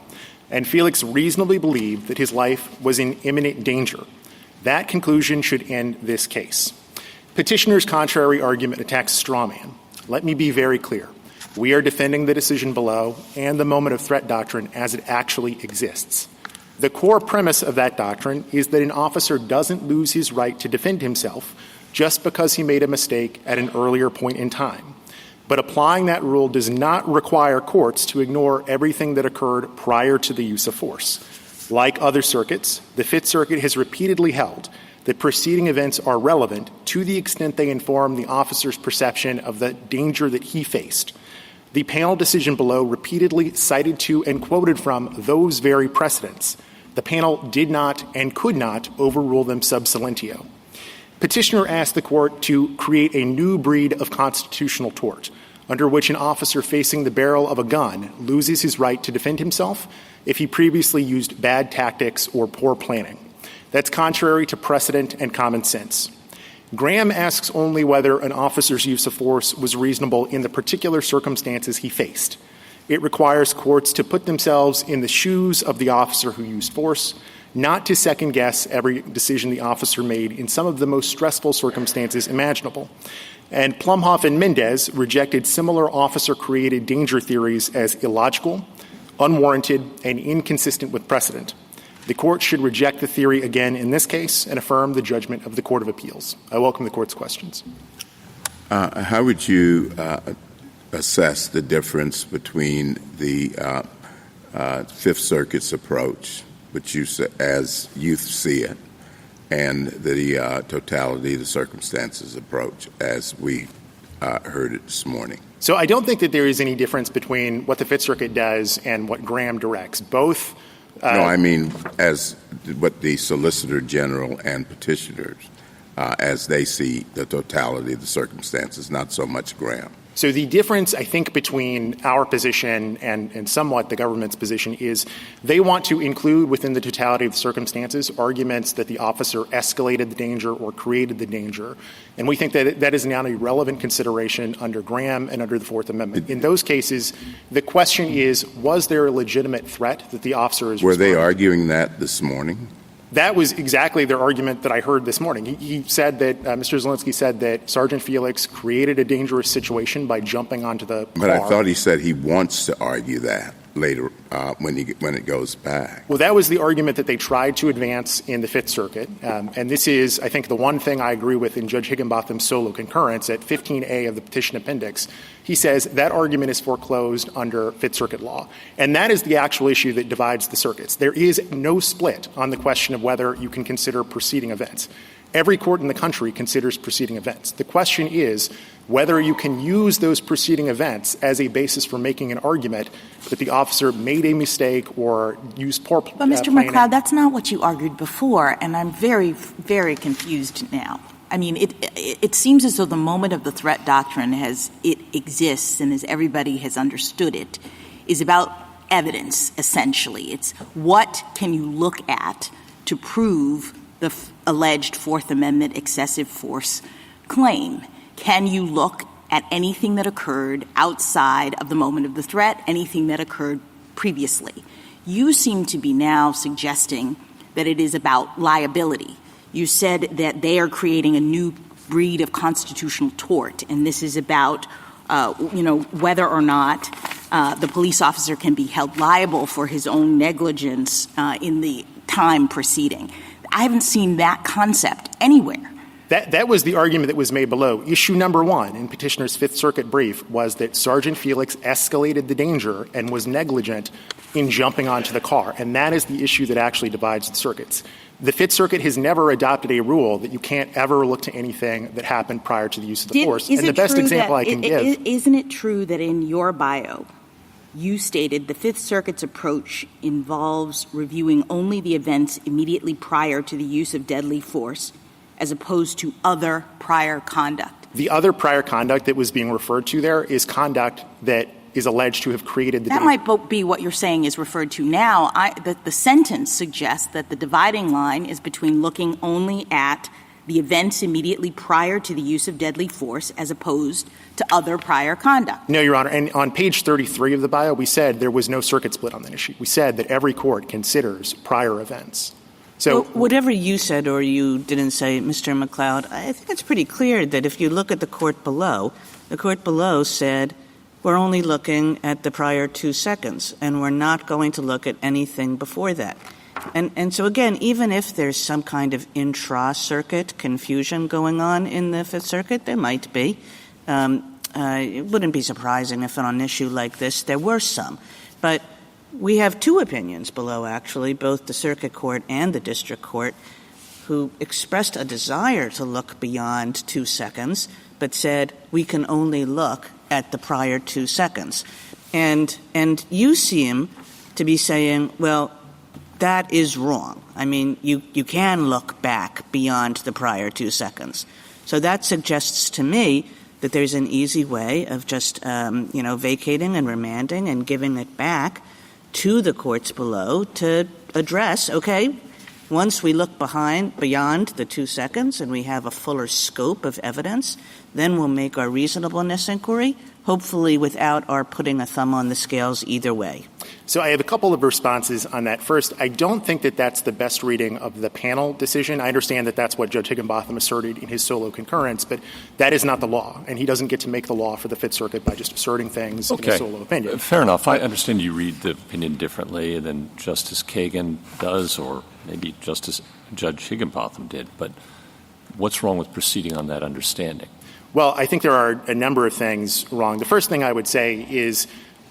and Felix reasonably believed that his life was in imminent danger. That conclusion should end this case. Petitioner's contrary argument attacks straw man. Let me be very clear. We are defending the decision below and the moment of threat doctrine as it actually exists. The core premise of that doctrine is that an officer doesn't lose his right to defend himself just because he made a mistake at an earlier point in time. But applying that rule does not require courts to ignore everything that occurred prior to the use of force. Like other circuits, the Fifth Circuit has repeatedly held that preceding events are relevant to the extent they inform the officer's perception of the danger that he faced. The panel decision below repeatedly cited to and quoted from those very precedents. The panel did not and could not overrule them sub silentio. Petitioner asked the Court to create a new breed of constitutional tort, under which an officer facing the barrel of a gun loses his right to defend himself if he previously used bad tactics or poor planning. That's contrary to precedent and common sense. Graham asks only whether an officer's use of force was reasonable in the particular circumstances he faced. It requires courts to put themselves in the shoes of the officer who used force, not to second-guess every decision the officer made in some of the most stressful circumstances imaginable. And Plumhoff and Mendez rejected similar officer-created danger theories as illogical, unwarranted, and inconsistent with precedent. The Court should reject the theory again in this case and affirm the judgment of the Court of Appeals. I welcome the Court's questions. How would you assess the difference between the Fifth Circuit's approach, which you as youth see it, and the totality of the circumstances approach as we heard it this morning? So I don't think that there is any difference between what the Fifth Circuit does and what Graham directs. Both no, I mean as what the Solicitor General and petitioners, as they see the totality of the circumstances, not so much Graham. So the difference, I think, between our position and somewhat the government's position is they want to include within the totality of the circumstances arguments that the officer escalated the danger or created the danger. And we think that that is now a relevant consideration under Graham and under the Fourth Amendment. In those cases, the question is, was there a legitimate threat that the officer is Were they responding? arguing that this morning? That was exactly their argument that I heard this morning. He said that Mr. Zielinski said that Sergeant Felix created a dangerous situation by jumping onto the car. But I thought he said he wants to argue that later when it goes back. Well, that was the argument that they tried to advance in the Fifth Circuit. And this is, I think, the one thing I agree with in Judge Higginbotham's solo concurrence at 15A of the petition appendix. He says that argument is foreclosed under Fifth Circuit law. And that is the actual issue that divides the circuits. There is no split on the question of whether you can consider preceding events. Every court in the country considers preceding events. The question is whether you can use those preceding events as a basis for making an argument that the officer made a mistake or used poor But, Mr. McLeod, that's not what you argued before, and I'm very, very confused now. I mean, it seems as though the moment of the threat doctrine as it exists and as everybody has understood it is about evidence, essentially. It's what can you look at to prove the alleged Fourth Amendment excessive force claim? Can you look at anything that occurred outside of the moment of the threat, anything that occurred previously? You seem to be now suggesting that it is about liability. You said that they are creating a new breed of constitutional tort, and this is about, whether or not the police officer can be held liable for his own negligence in the time preceding. I haven't seen that concept anywhere. That was the argument that was made below. Issue number one in Petitioner's Fifth Circuit brief was that Sergeant Felix escalated the danger and was negligent in jumping onto the car, and that is the issue that actually divides the circuits. The Fifth Circuit has never adopted a rule that you can't ever look to anything that happened prior to the use of the force. And the best example I can give— Isn't it true that in your bio you stated the Fifth Circuit's approach involves reviewing only the events immediately prior to the use of deadly force as opposed to other prior conduct? The other prior conduct that was being referred to there is conduct that is alleged to have created the danger. That might be what you're saying is referred to now. The sentence suggests that the dividing line is between looking only at the events immediately prior to the use of deadly force as opposed to other prior conduct. No, Your Honor. And on page 33 of the bio, we said there was no circuit split on that issue. We said that every court considers prior events. So whatever you said or you didn't say, Mr. McLeod, I think it's pretty clear that if you look at the court below said we're only looking at the prior 2 seconds and we're not going to look at anything before that. And so, again, even if there's some kind of intra-circuit confusion going on in the Fifth Circuit, there might be. It wouldn't be surprising if on an issue like this there were some. But we have two opinions below, actually, both the circuit court and the district court, who expressed a desire to look beyond 2 seconds, but said we can only look at the prior 2 seconds. And you seem to be saying, well, that is wrong. I mean, you can look back beyond the prior 2 seconds. So that suggests to me that there's an easy way of just, vacating and remanding and giving it back to the courts below to address, okay, once we look beyond the 2 seconds and we have a fuller scope of evidence, then we'll make our reasonableness inquiry, hopefully without our putting a thumb on the scales either way. So I have a couple of responses on that. First, I don't think that that's the best reading of the panel decision. I understand that that's what Judge Higginbotham asserted in his solo concurrence, but that is not the law, and he doesn't get to make the law for the Fifth Circuit by just asserting things in a solo opinion. Fair enough. I understand you read the opinion differently than Justice Kagan does, or maybe Judge Higginbotham did, but what's wrong with proceeding on that understanding? Well, I think there are a number of things wrong. The first thing I would say is,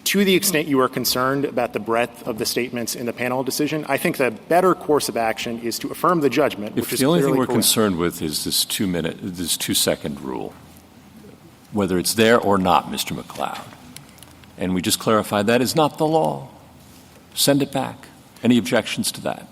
to the extent you are concerned about the breadth of the statements in the panel decision, I think the better course of action is to affirm the judgment, which is clearly correct. If the only thing we're concerned with is this 2-second rule, whether it's there or not, Mr. McLeod, and we just clarify that is not the law, send it back. Any objections to that?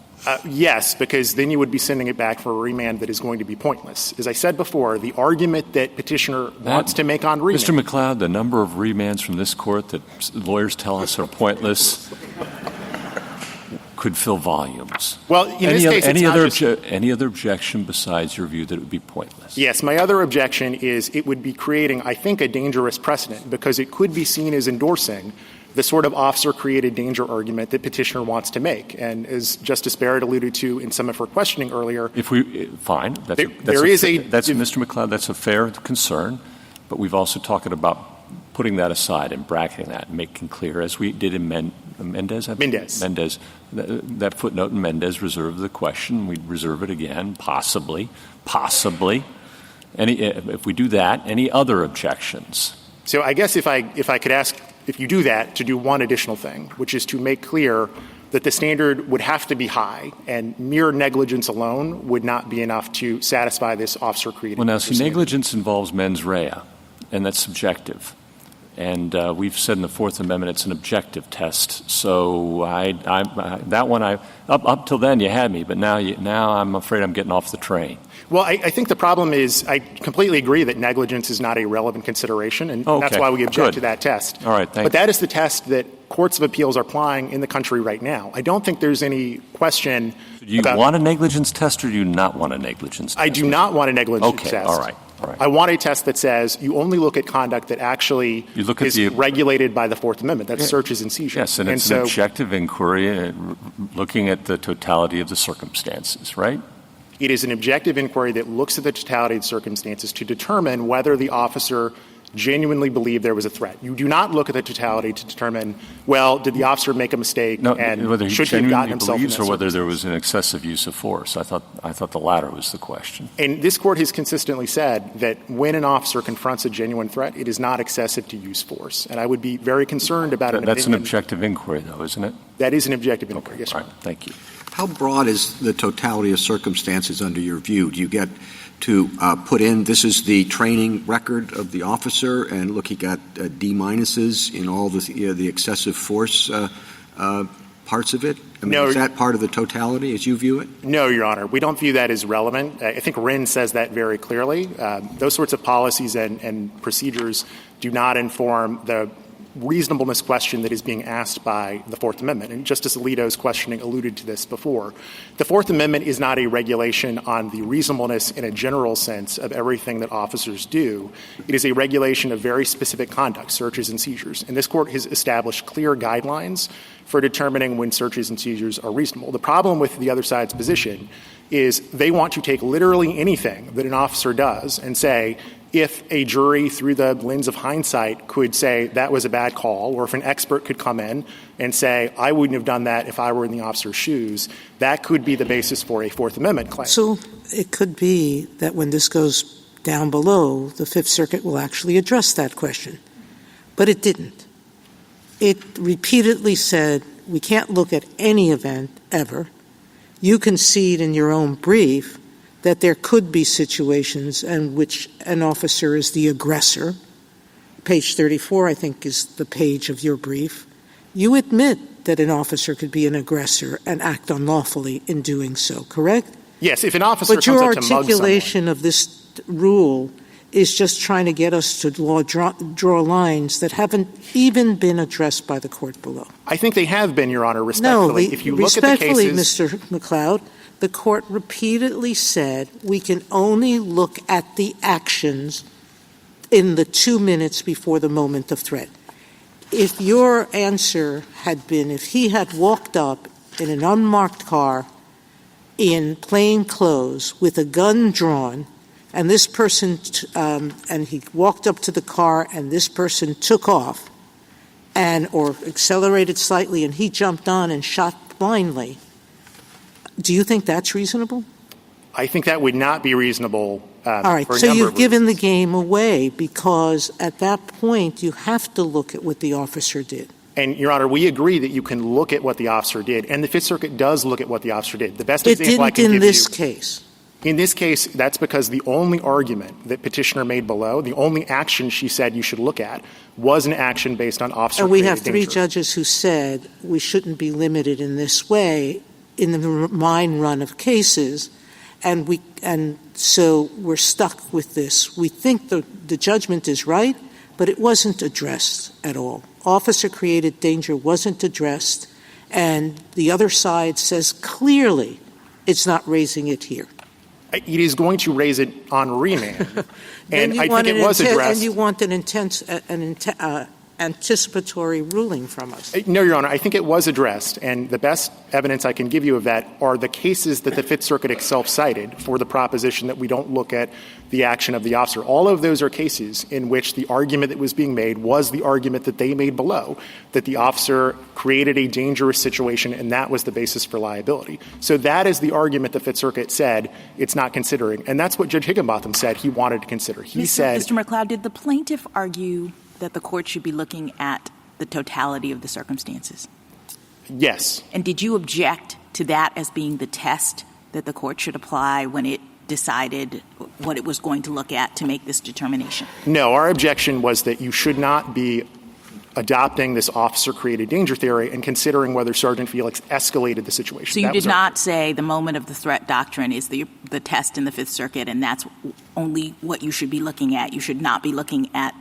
Yes, because then you would be sending it back for a remand that is going to be pointless. As I said before, the argument that petitioner wants to make on remand. Mr. McLeod, the number of remands from this court that lawyers tell us are pointless could fill volumes. Well, in this case, any other objection besides your view that it would be pointless? Yes, my other objection is it would be creating, I think, a dangerous precedent because it could be seen as endorsing the sort of officer-created danger argument that petitioner wants to make. And as Justice Barrett alluded to in some of her questioning earlier, Fine. That's Mr. McLeod, that's a fair concern, but we've also talked about putting that aside and bracketing that and making clear, as we did in Mendez. That footnote in Mendez reserved the question. We'd reserve it again, possibly. If we do that, any other objections? So I guess if I could ask, if you do that, to do one additional thing, which is to make clear that the standard would have to be high and mere negligence alone would not be enough to satisfy this officer-created. Well, now, see, negligence involves mens rea, and that's subjective. And we've said in the Fourth Amendment it's an objective test. So up till then you had me, but now I'm afraid I'm getting off the train. Well, I think the problem is I completely agree that negligence is not a relevant consideration, and that's why we object to that test. All right, but that is the test that courts of appeals are applying in the country right now. I don't think there's any question. Do you want a negligence test or do you not want a negligence test? I do not want a negligence test. Okay, all right. I want a test that says you only look at conduct that actually is regulated by the Fourth Amendment. That's searches and seizures. Yes, and it's an objective inquiry looking at the totality of the circumstances, right? It is an objective inquiry that looks at the totality of the circumstances to determine whether the officer genuinely believed there was a threat. You do not look at the totality to determine, well, did the officer make a mistake and whether he should he have gotten himself in that or whether there was an excessive use of force. I thought the latter was the question. And this court has consistently said that when an officer confronts a genuine threat, it is not excessive to use force. And I would be very concerned about it. That's an objective inquiry, though, isn't it? That is an objective inquiry, yes, sir. All right, thank you. How broad is the totality of circumstances under your view? Do you get to put in, this is the training record of the officer and looking at D-minuses in all the excessive force parts of it? I mean, is that part of the totality as you view it? No, Your Honor. We don't view that as relevant. I think Wren says that very clearly. Those sorts of policies and procedures do not inform the reasonableness question that is being asked by the Fourth Amendment. And Justice Alito's questioning alluded to this before. The Fourth Amendment is not a regulation on the reasonableness in a general sense of everything that officers do. It is a regulation of very specific conduct, searches and seizures. And this court has established clear guidelines for determining when searches and seizures are reasonable. The problem with the other side's position is they want to take literally anything that an officer does and say, if a jury through the lens of hindsight could say that was a bad call, or if an expert could come in and say, I wouldn't have done that if I were in the officer's shoes, that could be the basis for a Fourth Amendment claim. So it could be that when this goes down below, the Fifth Circuit will actually address that question. But it didn't. It repeatedly said, we can't look at any event ever. You concede in your own brief that there could be situations in which an officer is the aggressor. Page 34, I think, is the page of your brief. You admit that an officer could be an aggressor and act unlawfully in doing so, correct? Yes, if an officer comes up to mug someone. But your articulation of this rule is just trying to get us to draw lines that haven't even been addressed by the court below. I think they have been, Your Honor, respectfully. No, if you look at the cases, Mr. McLeod, the court repeatedly said we can only look at the actions in the 2 minutes before the moment of threat. If your answer had been, if he had walked up in an unmarked car in plain clothes with a gun drawn, and this person, and he walked up to the car and this person took off or accelerated slightly and he jumped on and shot blindly, do you think that's reasonable? I think that would not be reasonable. All right, so you've given the game away because at that point you have to look at what the officer did. And, Your Honor, we agree that you can look at what the officer did, and the Fifth Circuit does look at what the officer did. The best example I can give you— It didn't in this case. In this case, that's because the only argument that petitioner made below, the only action she said you should look at, was an action based on officer-created danger. And we have 3 judges who said we shouldn't be limited in this way in the mine run of cases, and so we're stuck with this. We think the judgment is right, but it wasn't addressed at all. Officer-created danger wasn't addressed, and the other side says clearly it's not raising it here. It is going to raise it on remand, and I think it was addressed. And you want an anticipatory ruling from us. No, Your Honor, I think it was addressed, and the best evidence I can give you of that are the cases that the Fifth Circuit itself cited for the proposition that we don't look at the action of the officer. All of those are cases in which the argument that was being made was the argument that they made below, that the officer created a dangerous situation, and that was the basis for liability. So that is the argument the Fifth Circuit said it's not considering, and that's what Judge Higginbotham said he wanted to consider. He said— Mr. McLeod, did the plaintiff argue that the court should be looking at the totality of the circumstances? Yes. And did you object to that as being the test that the court should apply when it decided what it was going to look at to make this determination? No, our objection was that you should not be adopting this officer-created danger theory and considering whether Sergeant Felix escalated the situation. So you did not say the moment of the threat doctrine is the test in the Fifth Circuit, and that's only what you should be looking at. You should not be looking at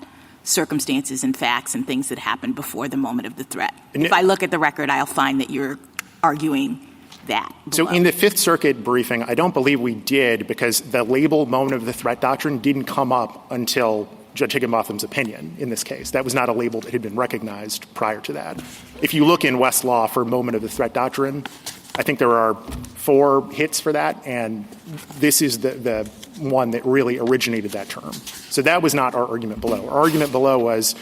circumstances and facts and things that happened before the moment of the threat. If I look at the record, I'll find that you're arguing that. So in the Fifth Circuit briefing, I don't believe we did, because the label moment of the threat doctrine didn't come up until Judge Higginbotham's opinion in this case. That was not a label that had been recognized prior to that. If you look in Westlaw for moment of the threat doctrine, I think there are 4 hits for that, and this is the one that really originated that term. So that was not our argument below. Our argument below was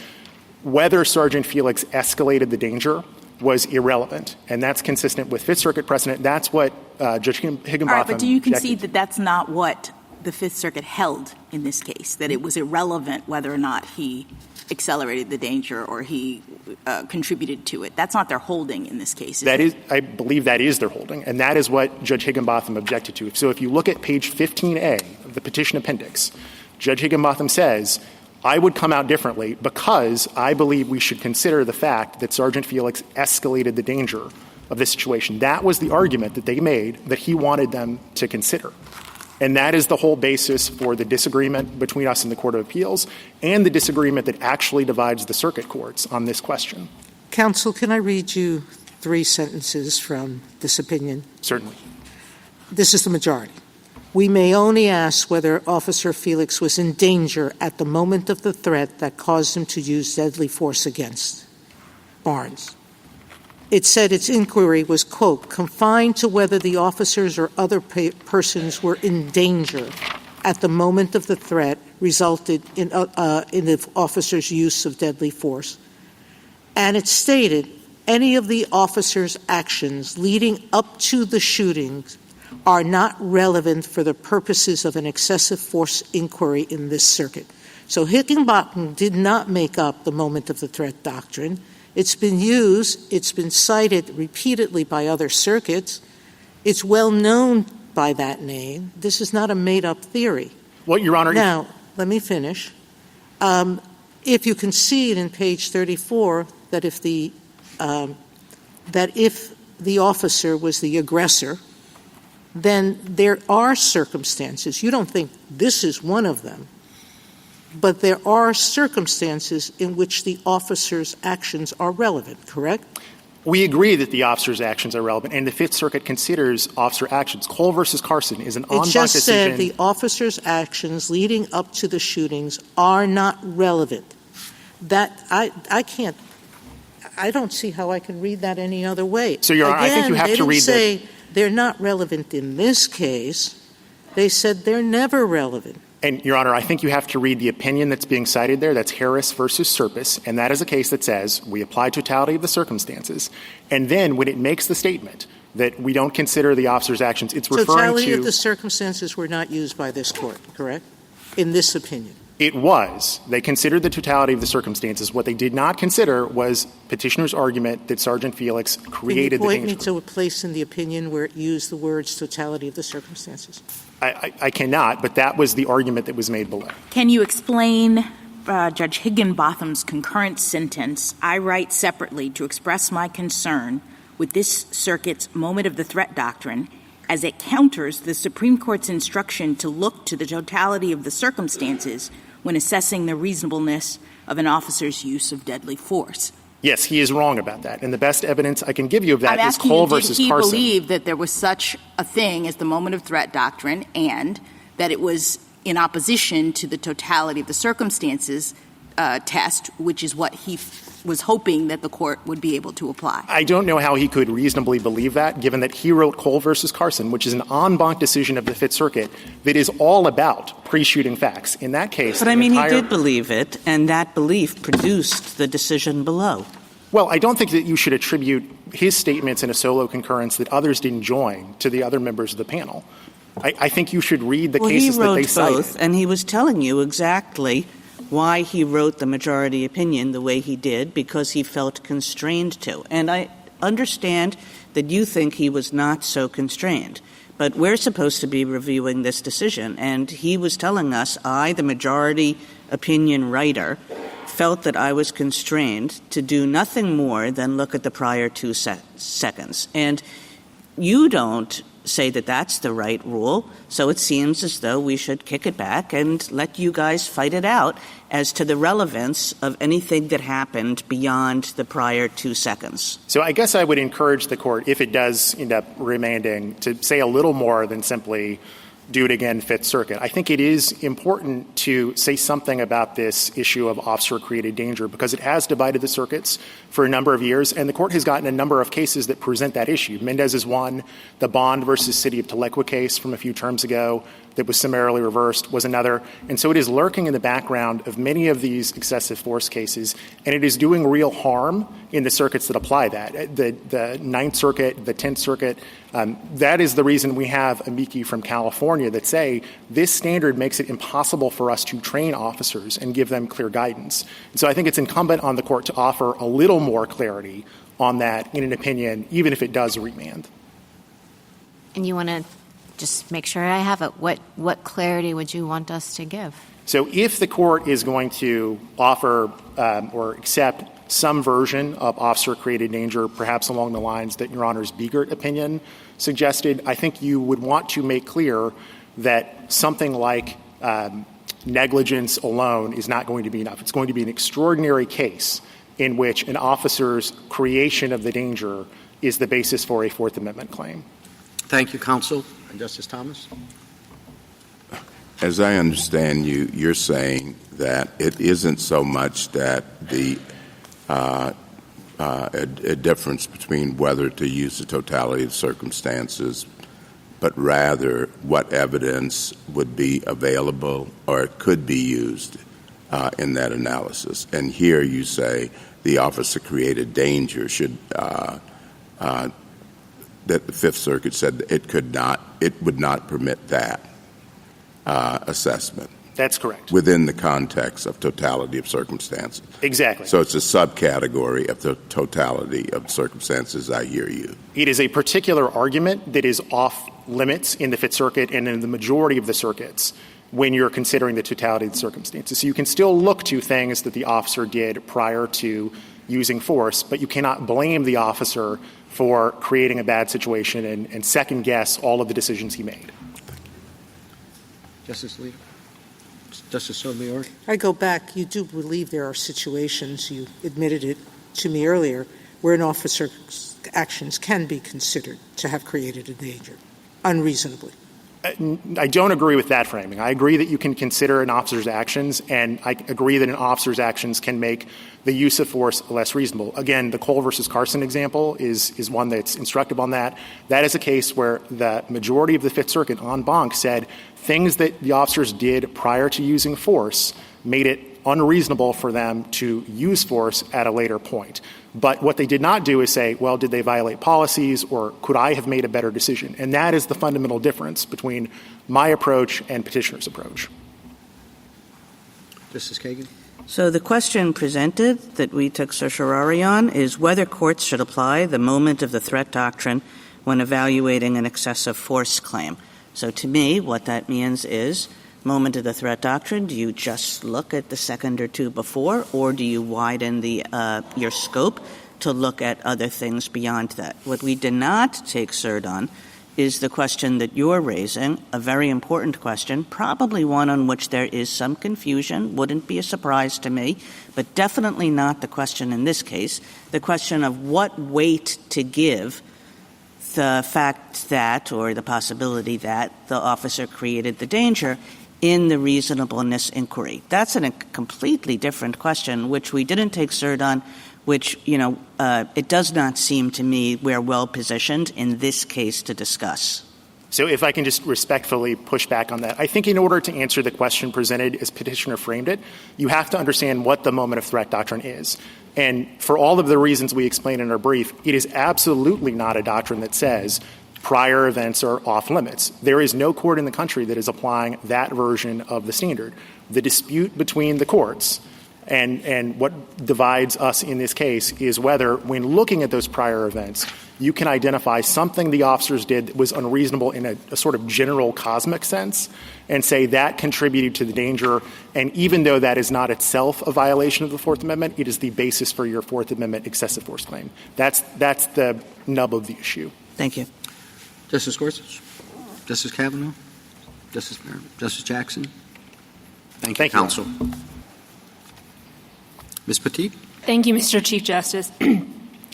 whether Sergeant Felix escalated the danger was irrelevant, and that's consistent with Fifth Circuit precedent. That's what Judge Higginbotham— All right, but do you concede that that's not what the Fifth Circuit held in this case, that it was irrelevant whether or not he accelerated the danger or he contributed to it? That's not their holding in this case. I believe that is their holding, and that is what Judge Higginbotham objected to. So if you look at page 15A of the petition appendix, Judge Higginbotham says, I would come out differently because I believe we should consider the fact that Sergeant Felix escalated the danger of this situation. That was the argument that they made that he wanted them to consider. And that is the whole basis for the disagreement between us and the Court of Appeals and the disagreement that actually divides the circuit courts on this question. Counsel, can I read you 3 sentences from this opinion? Certainly. This is the majority. We may only ask whether Officer Felix was in danger at the moment of the threat that caused him to use deadly force against Barnes. It said its inquiry was, quote, confined to whether the officers or other persons were in danger at the moment of the threat resulted in the officer's use of deadly force. And it stated any of the officers' actions leading up to the shootings are not relevant for the purposes of an excessive force inquiry in this circuit. So Higginbotham did not make up the moment of the threat doctrine. It's been used, it's been cited repeatedly by other circuits. It's well known by that name. This is not a made-up theory. Well, Your Honor— Now, let me finish. If you concede in page 34 that if the officer was the aggressor, then there are circumstances. You don't think this is one of them, but there are circumstances in which the officer's actions are relevant, correct? We agree that the officer's actions are relevant, and the Fifth Circuit considers officer actions. Cole versus Carson is an en banc decision. It just said the officer's actions leading up to the shootings are not relevant. That I don't see how I can read that any other way. So, Your Honor, I think you have to read that. They didn't say they're not relevant in this case. They said they're never relevant. And, Your Honor, I think you have to read the opinion that's being cited there. That's Harris versus Serpis, and that is a case that says we apply totality of the circumstances. And then when it makes the statement that we don't consider the officer's actions, it's referring to— Totality of the circumstances were not used by this court, correct, in this opinion? It was. They considered the totality of the circumstances. What they did not consider was petitioner's argument that Sergeant Felix created the danger. Can you point me to a place in the opinion where it used the words totality of the circumstances? I cannot, but that was the argument that was made below. Can you explain Judge Higginbotham's concurrent sentence? I write separately to express my concern with this circuit's moment of the threat doctrine as it counters the Supreme Court's instruction to look to the totality of the circumstances when assessing the reasonableness of an officer's use of deadly force. Yes, he is wrong about that. And the best evidence I can give you of that is Cole versus Carson. Did he believe that there was such a thing as the moment of threat doctrine and that it was in opposition to the totality of the circumstances test, which is what he was hoping that the court would be able to apply? I don't know how he could reasonably believe that, given that he wrote Cole versus Carson, which is an en banc decision of the Fifth Circuit that is all about pre-shooting facts. In that case, but he did believe it, and that belief produced the decision below. Well, I don't think that you should attribute his statements in a solo concurrence that others didn't join to the other members of the panel. I think you should read the cases that they cited. He wrote both, and he was telling you exactly why he wrote the majority opinion the way he did, because he felt constrained to. And I understand that you think he was not so constrained, but we're supposed to be reviewing this decision, and he was telling us, the majority opinion writer, felt that I was constrained to do nothing more than look at the prior 2 seconds. And you don't say that that's the right rule, so it seems as though we should kick it back and let you guys fight it out as to the relevance of anything that happened beyond the prior 2 seconds. So I guess I would encourage the court, if it does end up remanding, to say a little more than simply do it again, Fifth Circuit. I think it is important to say something about this issue of officer-created danger because it has divided the circuits for a number of years, and the court has gotten a number of cases that present that issue. Mendez is one. The Bond versus City of Tahlequah case from a few terms ago that was summarily reversed was another. And so it is lurking in the background of many of these excessive force cases, and it is doing real harm in the circuits that apply that. The Ninth Circuit, the Tenth Circuit, that is the reason we have amici from California that say this standard makes it impossible for us to train officers and give them clear guidance. And so I think it's incumbent on the court to offer a little more clarity on that in an opinion, even if it does remand. And you want to just make sure I have it. What clarity would you want us to give? So if the court is going to offer or accept some version of officer-created danger, perhaps along the lines that Your Honor's Biegert opinion suggested, I think you would want to make clear that something like negligence alone is not going to be enough. It's going to be an extraordinary case in which an officer's creation of the danger is the basis for a Fourth Amendment claim. Thank you, counsel. Justice Thomas? As I understand you, you're saying that it isn't so much that the a difference between whether to use the totality of circumstances, but rather what evidence would be available or could be used in that analysis. And here you say the officer-created danger should that the Fifth Circuit said it would not permit that assessment. That's correct. Within the context of totality of circumstances. Exactly. So it's a subcategory of the totality of circumstances, I hear you. It is a particular argument that is off limits in the Fifth Circuit and in the majority of the circuits when you're considering the totality of the circumstances. So you can still look to things that the officer did prior to using force, but you cannot blame the officer for creating a bad situation and second-guess all of the decisions he made. Justice Alito? Justice Sotomayor? I go back. You do believe there are situations, you admitted it to me earlier, where an officer's actions can be considered to have created a danger, unreasonably. I don't agree with that framing. I agree that you can consider an officer's actions, and I agree that an officer's actions can make the use of force less reasonable. Again, the Cole versus Carson example is one that's instructive on that. That is a case where the majority of the Fifth Circuit en banc said things that the officers did prior to using force made it unreasonable for them to use force at a later point. But what they did not do is say, well, did they violate policies or could I have made a better decision? And that is the fundamental difference between my approach and petitioner's approach. Justice Kagan? So the question presented that we took certiorari on is whether courts should apply the moment of the threat doctrine when evaluating an excessive force claim. So to me, what that means is moment of the threat doctrine, do you just look at the second or two before, or do you widen your scope to look at other things beyond that. What we did not take cert on is the question that you're raising, a very important question, probably one on which there is some confusion, wouldn't be a surprise to me, but definitely not the question in this case, the question of what weight to give the fact that, or the possibility that, the officer created the danger in the reasonableness inquiry. That's a completely different question, which we didn't take cert on, which, it does not seem to me we're well positioned in this case to discuss. So if I can just respectfully push back on that, I think in order to answer the question presented as petitioner framed it, you have to understand what the moment of threat doctrine is. And for all of the reasons we explained in our brief, it is absolutely not a doctrine that says prior events are off limits. There is no court in the country that is applying that version of the standard. The dispute between the courts and what divides us in this case is whether, when looking at those prior events, you can identify something the officers did that was unreasonable in a sort of general cosmic sense and say that contributed to the danger. And even though that is not itself a violation of the Fourth Amendment, it is the basis for your Fourth Amendment excessive force claim. That's the nub of the issue. Thank you. Justice Gorsuch? Justice Kavanaugh? Justice Jackson? Thank you, counsel. Ms. Petit? Thank you, Mr. Chief Justice. And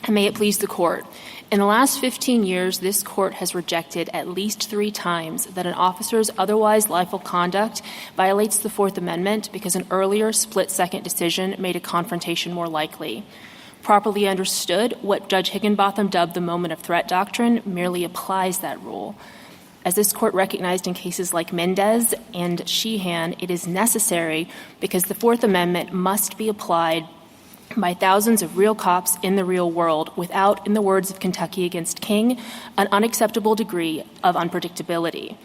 may it please the Court. In the last 15 years, this Court has rejected at least 3 times that an officer's otherwise lawful conduct violates the Fourth Amendment because an earlier split-second decision made a confrontation more likely. Properly understood, what Judge Higginbotham dubbed the moment of threat doctrine merely applies that rule. As this Court recognized in cases like Mendez and Sheehan, it is necessary because the Fourth Amendment must be applied by thousands of real cops in the real world without, in the words of Kentucky against King, an unacceptable degree of unpredictability.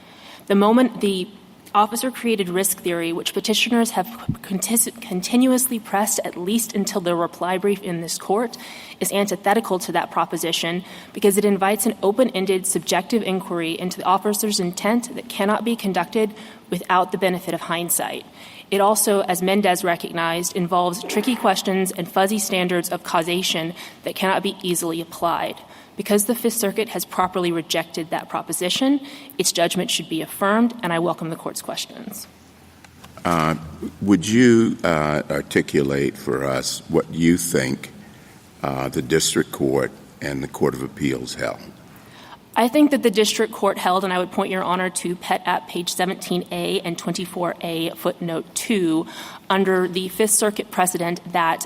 The moment the officer created risk theory, which petitioners have continuously pressed at least until their reply brief in this Court, is antithetical to that proposition because it invites an open-ended subjective inquiry into the officer's intent that cannot be conducted without the benefit of hindsight. It also, as Mendez recognized, involves tricky questions and fuzzy standards of causation that cannot be easily applied. Because the Fifth Circuit has properly rejected that proposition, its judgment should be affirmed, and I welcome the Court's questions. Would you articulate for us what you think the District Court and the Court of Appeals held? I think that the District Court held, and I would point Your Honor to Pet App page 17A and 24A footnote 2, under the Fifth Circuit precedent that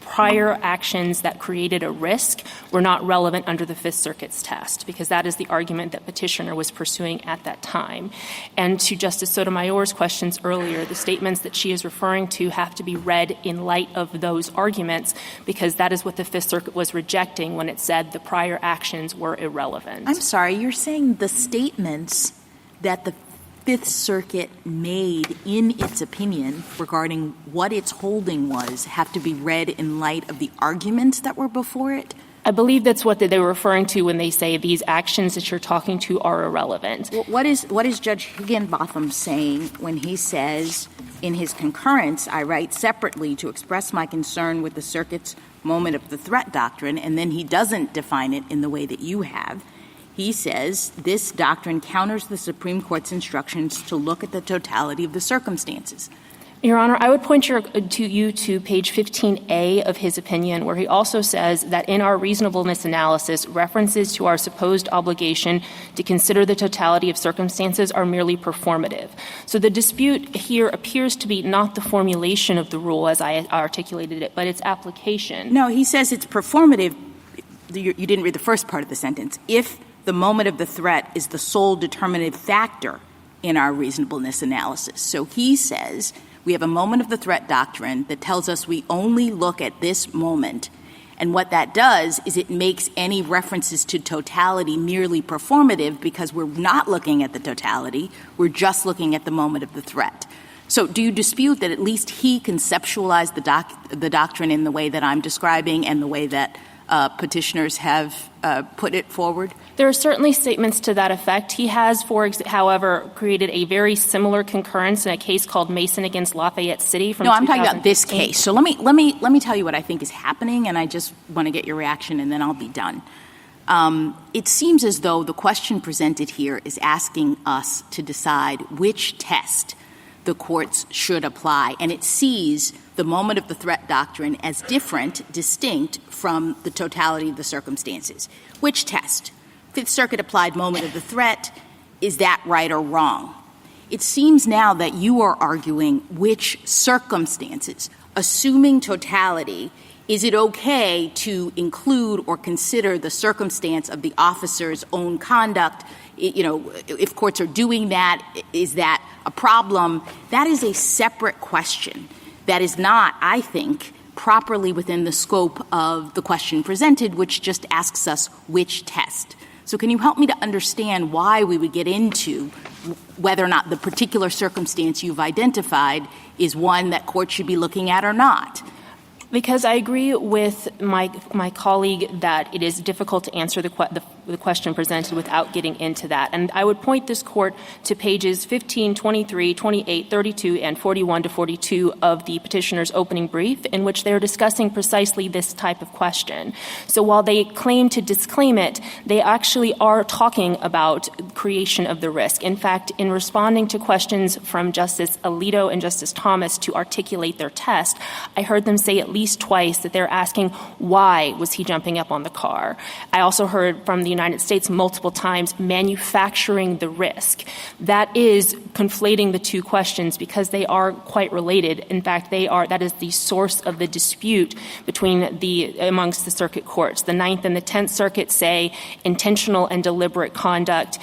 prior actions that created a risk were not relevant under the Fifth Circuit's test, because that is the argument that petitioner was pursuing at that time. And to Justice Sotomayor's questions earlier, the statements that she is referring to have to be read in light of those arguments, because that is what the Fifth Circuit was rejecting when it said the prior actions were irrelevant. I'm sorry, you're saying the statements that the Fifth Circuit made in its opinion regarding what its holding was have to be read in light of the arguments that were before it? I believe that's what they were referring to when they say these actions that you're talking to are irrelevant. Well, what is Judge Higginbotham saying when he says, in his concurrence, I write separately to express my concern with the Circuit's moment of the threat doctrine, and then he doesn't define it in the way that you have. He says this doctrine counters the Supreme Court's instructions to look at the totality of the circumstances. Your Honor, I would point you to page 15A of his opinion, where he also says that in our reasonableness analysis, references to our supposed obligation to consider the totality of circumstances are merely performative. So the dispute here appears to be not the formulation of the rule as I articulated it, but its application. No, he says it's performative. You didn't read the first part of the sentence. If the moment of the threat is the sole determinative factor in our reasonableness analysis. So he says we have a moment of the threat doctrine that tells us we only look at this moment. And what that does is it makes any references to totality merely performative because we're not looking at the totality. We're just looking at the moment of the threat. So do you dispute that at least he conceptualized the doctrine in the way that I'm describing and the way that petitioners have put it forward? There are certainly statements to that effect. He has, however, created a very similar concurrence in a case called Mason against Lafayette City from 2015. I'm talking about this case. So let me tell you what I think is happening, and I just want to get your reaction, and then I'll be done. It seems as though the question presented here is asking us to decide which test the courts should apply, and it sees the moment of the threat doctrine as distinct from the totality of the circumstances. Which test? Fifth Circuit applied moment of the threat. Is that right or wrong? It seems now that you are arguing which circumstances, assuming totality, is it okay to include or consider the circumstance of the officer's own conduct? If courts are doing that, is that a problem? That is a separate question that is not, I think, properly within the scope of the question presented, which just asks us which test. So can you help me to understand why we would get into whether or not the particular circumstance you've identified is one that courts should be looking at or not? Because I agree with my colleague that it is difficult to answer the question presented without getting into that. And I would point this court to pages 15, 23, 28, 32, and 41 to 42 of the petitioner's opening brief, in which they're discussing precisely this type of question. So while they claim to disclaim it, they actually are talking about creation of the risk. In fact, in responding to questions from Justice Alito and Justice Thomas to articulate their test, I heard them say at least twice that they're asking why was he jumping up on the car. I also heard from the United States multiple times manufacturing the risk. That is conflating the two questions because they are quite related. In fact, that is the source of the dispute amongst the circuit courts. The Ninth and the Tenth Circuit say intentional and deliberate conduct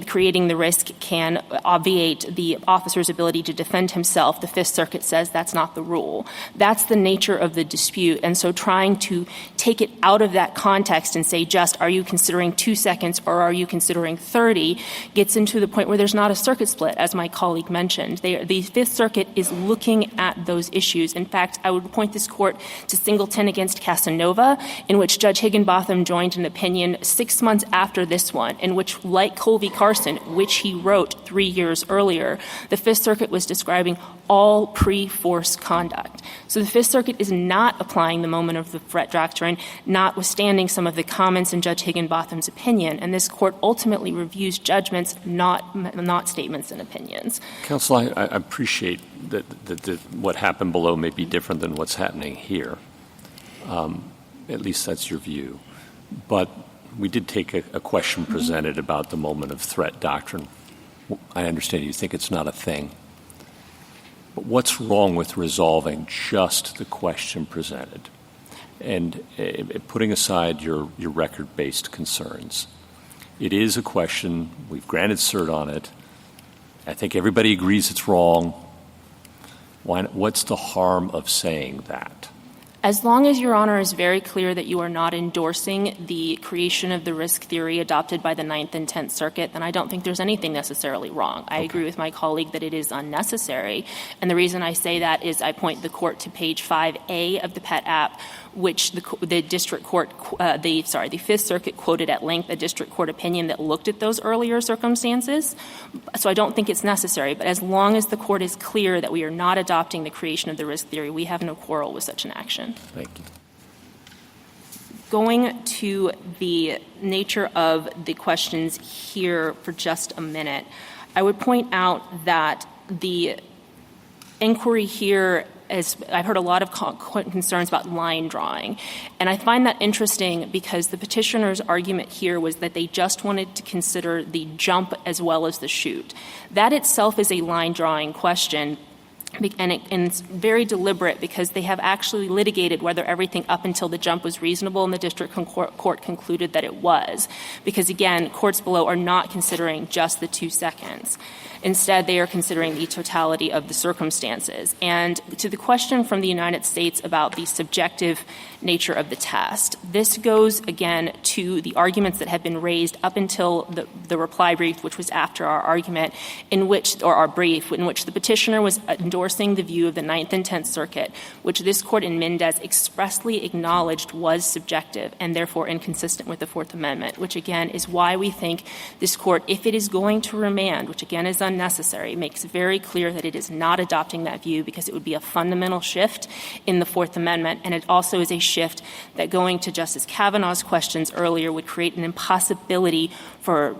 creating the risk can obviate the officer's ability to defend himself. The Fifth Circuit says that's not the rule. That's the nature of the dispute. And so trying to take it out of that context and say are you considering 2 seconds or are you considering 30 gets into the point where there's not a circuit split, as my colleague mentioned. The Fifth Circuit is looking at those issues. In fact, I would point this court to Singleton against Casanova, in which Judge Higginbotham joined an opinion 6 months after this one, in which, like Colby Carson, which he wrote 3 years earlier, the Fifth Circuit was describing all pre-force conduct. So the Fifth Circuit is not applying the moment of the threat doctrine, notwithstanding some of the comments in Judge Higginbotham's opinion. And this court ultimately reviews judgments, not statements and opinions. Counsel, I appreciate that what happened below may be different than what's happening here. At least that's your view. But we did take a question presented about the moment of threat doctrine. I understand you think it's not a thing. But what's wrong with resolving just the question presented and putting aside your record-based concerns? It is a question. We've granted cert on it. I think everybody agrees it's wrong. What's the harm of saying that? As long as Your Honor is very clear that you are not endorsing the creation of the risk theory adopted by the Ninth and Tenth Circuit, then I don't think there's anything necessarily wrong. I agree with my colleague that it is unnecessary. And the reason I say that is I point the court to page 5A of the PET app, which the Fifth Circuit quoted at length a district court opinion that looked at those earlier circumstances. So I don't think it's necessary. But as long as the court is clear that we are not adopting the creation of the risk theory, we have no quarrel with such an action. Thank you. Going to the nature of the questions here for just a minute, I would point out that the inquiry here I've heard a lot of concerns about line drawing. And I find that interesting because the petitioner's argument here was that they just wanted to consider the jump as well as the shoot. That itself is a line drawing question. And it's very deliberate because they have actually litigated whether everything up until the jump was reasonable, and the district court concluded that it was. Because, again, courts below are not considering just the 2 seconds. Instead, they are considering the totality of the circumstances. And to the question from the United States about the subjective nature of the test, this goes, again, to the arguments that have been raised up until the reply brief, which was after our argument, or our brief, in which the petitioner was endorsing the view of the Ninth and Tenth Circuit, which this court in Mendez expressly acknowledged was subjective and therefore inconsistent with the Fourth Amendment, which, again, is why we think this court, if it is going to remand, which, again, is unnecessary, makes very clear that it is not adopting that view because it would be a fundamental shift in the Fourth Amendment, and it also is a shift that, going to Justice Kavanaugh's questions earlier, would create an impossibility for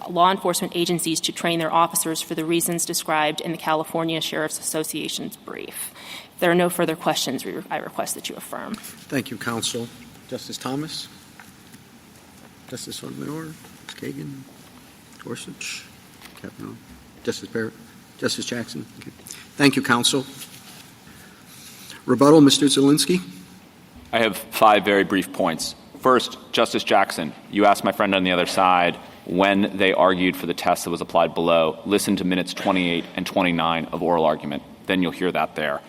law enforcement agencies to train their officers for the reasons described in the California Sheriff's Association's brief. If there are no further questions, I request that you affirm. Thank you, counsel. Justice Thomas? Justice Sotomayor? Ms. Kagan? Gorsuch? Kavanaugh? Justice Barrett? Justice Jackson? Okay. Thank you, counsel. Rebuttal, Mr. Zielinski? I have 5 very brief points. First, Justice Jackson, you asked my friend on the other side when they argued for the test that was applied below. Listen to minutes 28 and 29 of oral argument. Then you'll hear that there.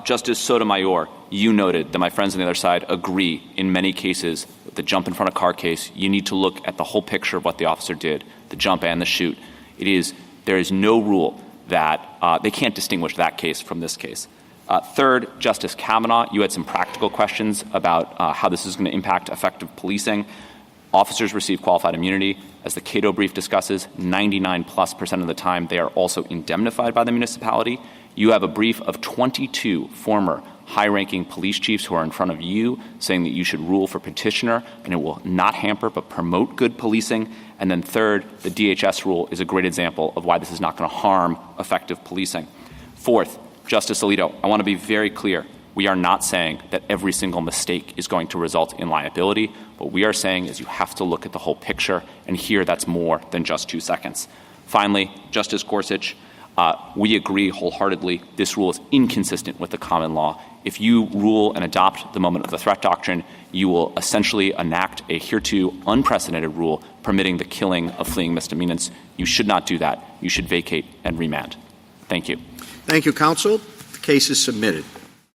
Justice Sotomayor, you noted that my friends on the other side agree in many cases with the jump in front of car case. You need to look at the whole picture of what the officer did, the jump and the shoot. There is no rule that they can't distinguish that case from this case. Third, Justice Kavanaugh, you had some practical questions about how this is going to impact effective policing. Officers receive qualified immunity. As the Cato brief discusses, 99+% of the time they are also indemnified by the municipality. You have a brief of 22 former high-ranking police chiefs who are in front of you saying that you should rule for petitioner and it will not hamper but promote good policing. And then third, the DHS rule is a great example of why this is not going to harm effective policing. Fourth, Justice Alito, I want to be very clear. We are not saying that every single mistake is going to result in liability. What we are saying is you have to look at the whole picture, and here that's more than just 2 seconds. Finally, Justice Gorsuch, we agree wholeheartedly this rule is inconsistent with the common law. If you rule and adopt the moment of the threat doctrine, you will essentially enact a hereto unprecedented rule permitting the killing of fleeing misdemeanants. You should not do that. You should vacate and remand. Thank you. Thank you, counsel. The case is submitted.